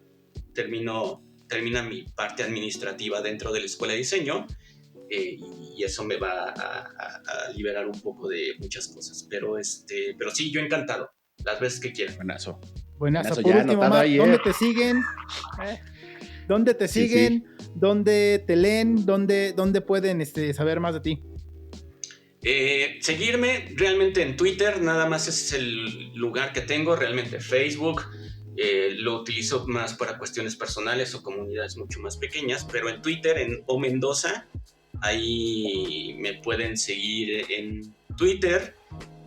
termina mi parte administrativa dentro de la escuela de diseño, y eso me va a liberar un poco de muchas cosas, pero sí, yo encantado, las veces que quieran. Buenazo. Por último, Omar, ¿dónde te siguen? ¿Dónde te siguen? Sí. ¿Dónde te leen? ¿Dónde pueden saber más de ti? Seguirme realmente en Twitter, nada más es el lugar que tengo. Realmente Facebook lo utilizo más para cuestiones personales o comunidades mucho más pequeñas, pero en Twitter, en O Mendoza, ahí me pueden seguir en Twitter.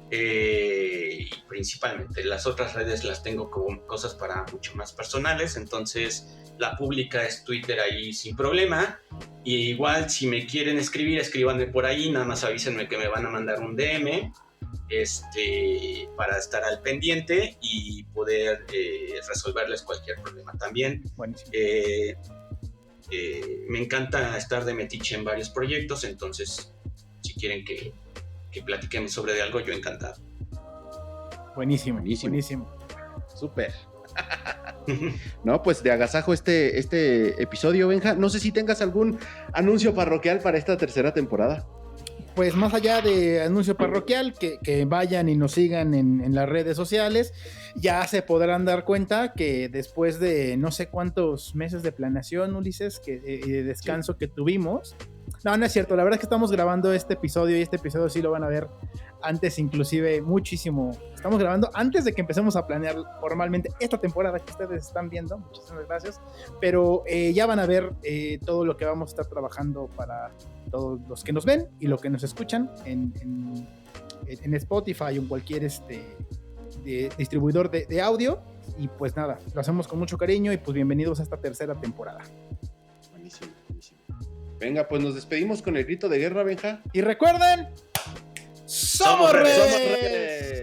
Y principalmente las otras redes las tengo como cosas para mucho más personales, entonces la pública es Twitter ahí sin problema. Y igual si me quieren escribir, escríbanme por ahí, nada más avísenme que me van a mandar un DM para estar al pendiente y poder resolverles cualquier problema. También me encanta estar de metiche en varios proyectos, entonces si quieren que platiquemos sobre algo, yo encantado. Buenísimo. Súper. No, pues de agasajo este episodio, Benja. No sé si tengas algún anuncio parroquial para esta tercera temporada. Pues más allá de anuncio parroquial, que vayan y nos sigan en las redes sociales. Ya se podrán dar cuenta que después de no sé cuántos meses de planeación, Ulises, de descanso que tuvimos. No es cierto, la verdad es que estamos grabando este episodio y este episodio sí lo van a ver antes, inclusive muchísimo. Estamos grabando antes de que empecemos a planear formalmente esta temporada que ustedes están viendo. Muchísimas gracias. Pero ya van a ver todo lo que vamos a estar trabajando para todos los que nos ven y los que nos escuchan en Spotify o en cualquier distribuidor de audio. Y pues nada, lo hacemos con mucho cariño y pues bienvenidos a esta tercera temporada. Buenísimo. Venga, pues nos despedimos con el grito de guerra, Benja. Y recuerden, ¡Somos Redes!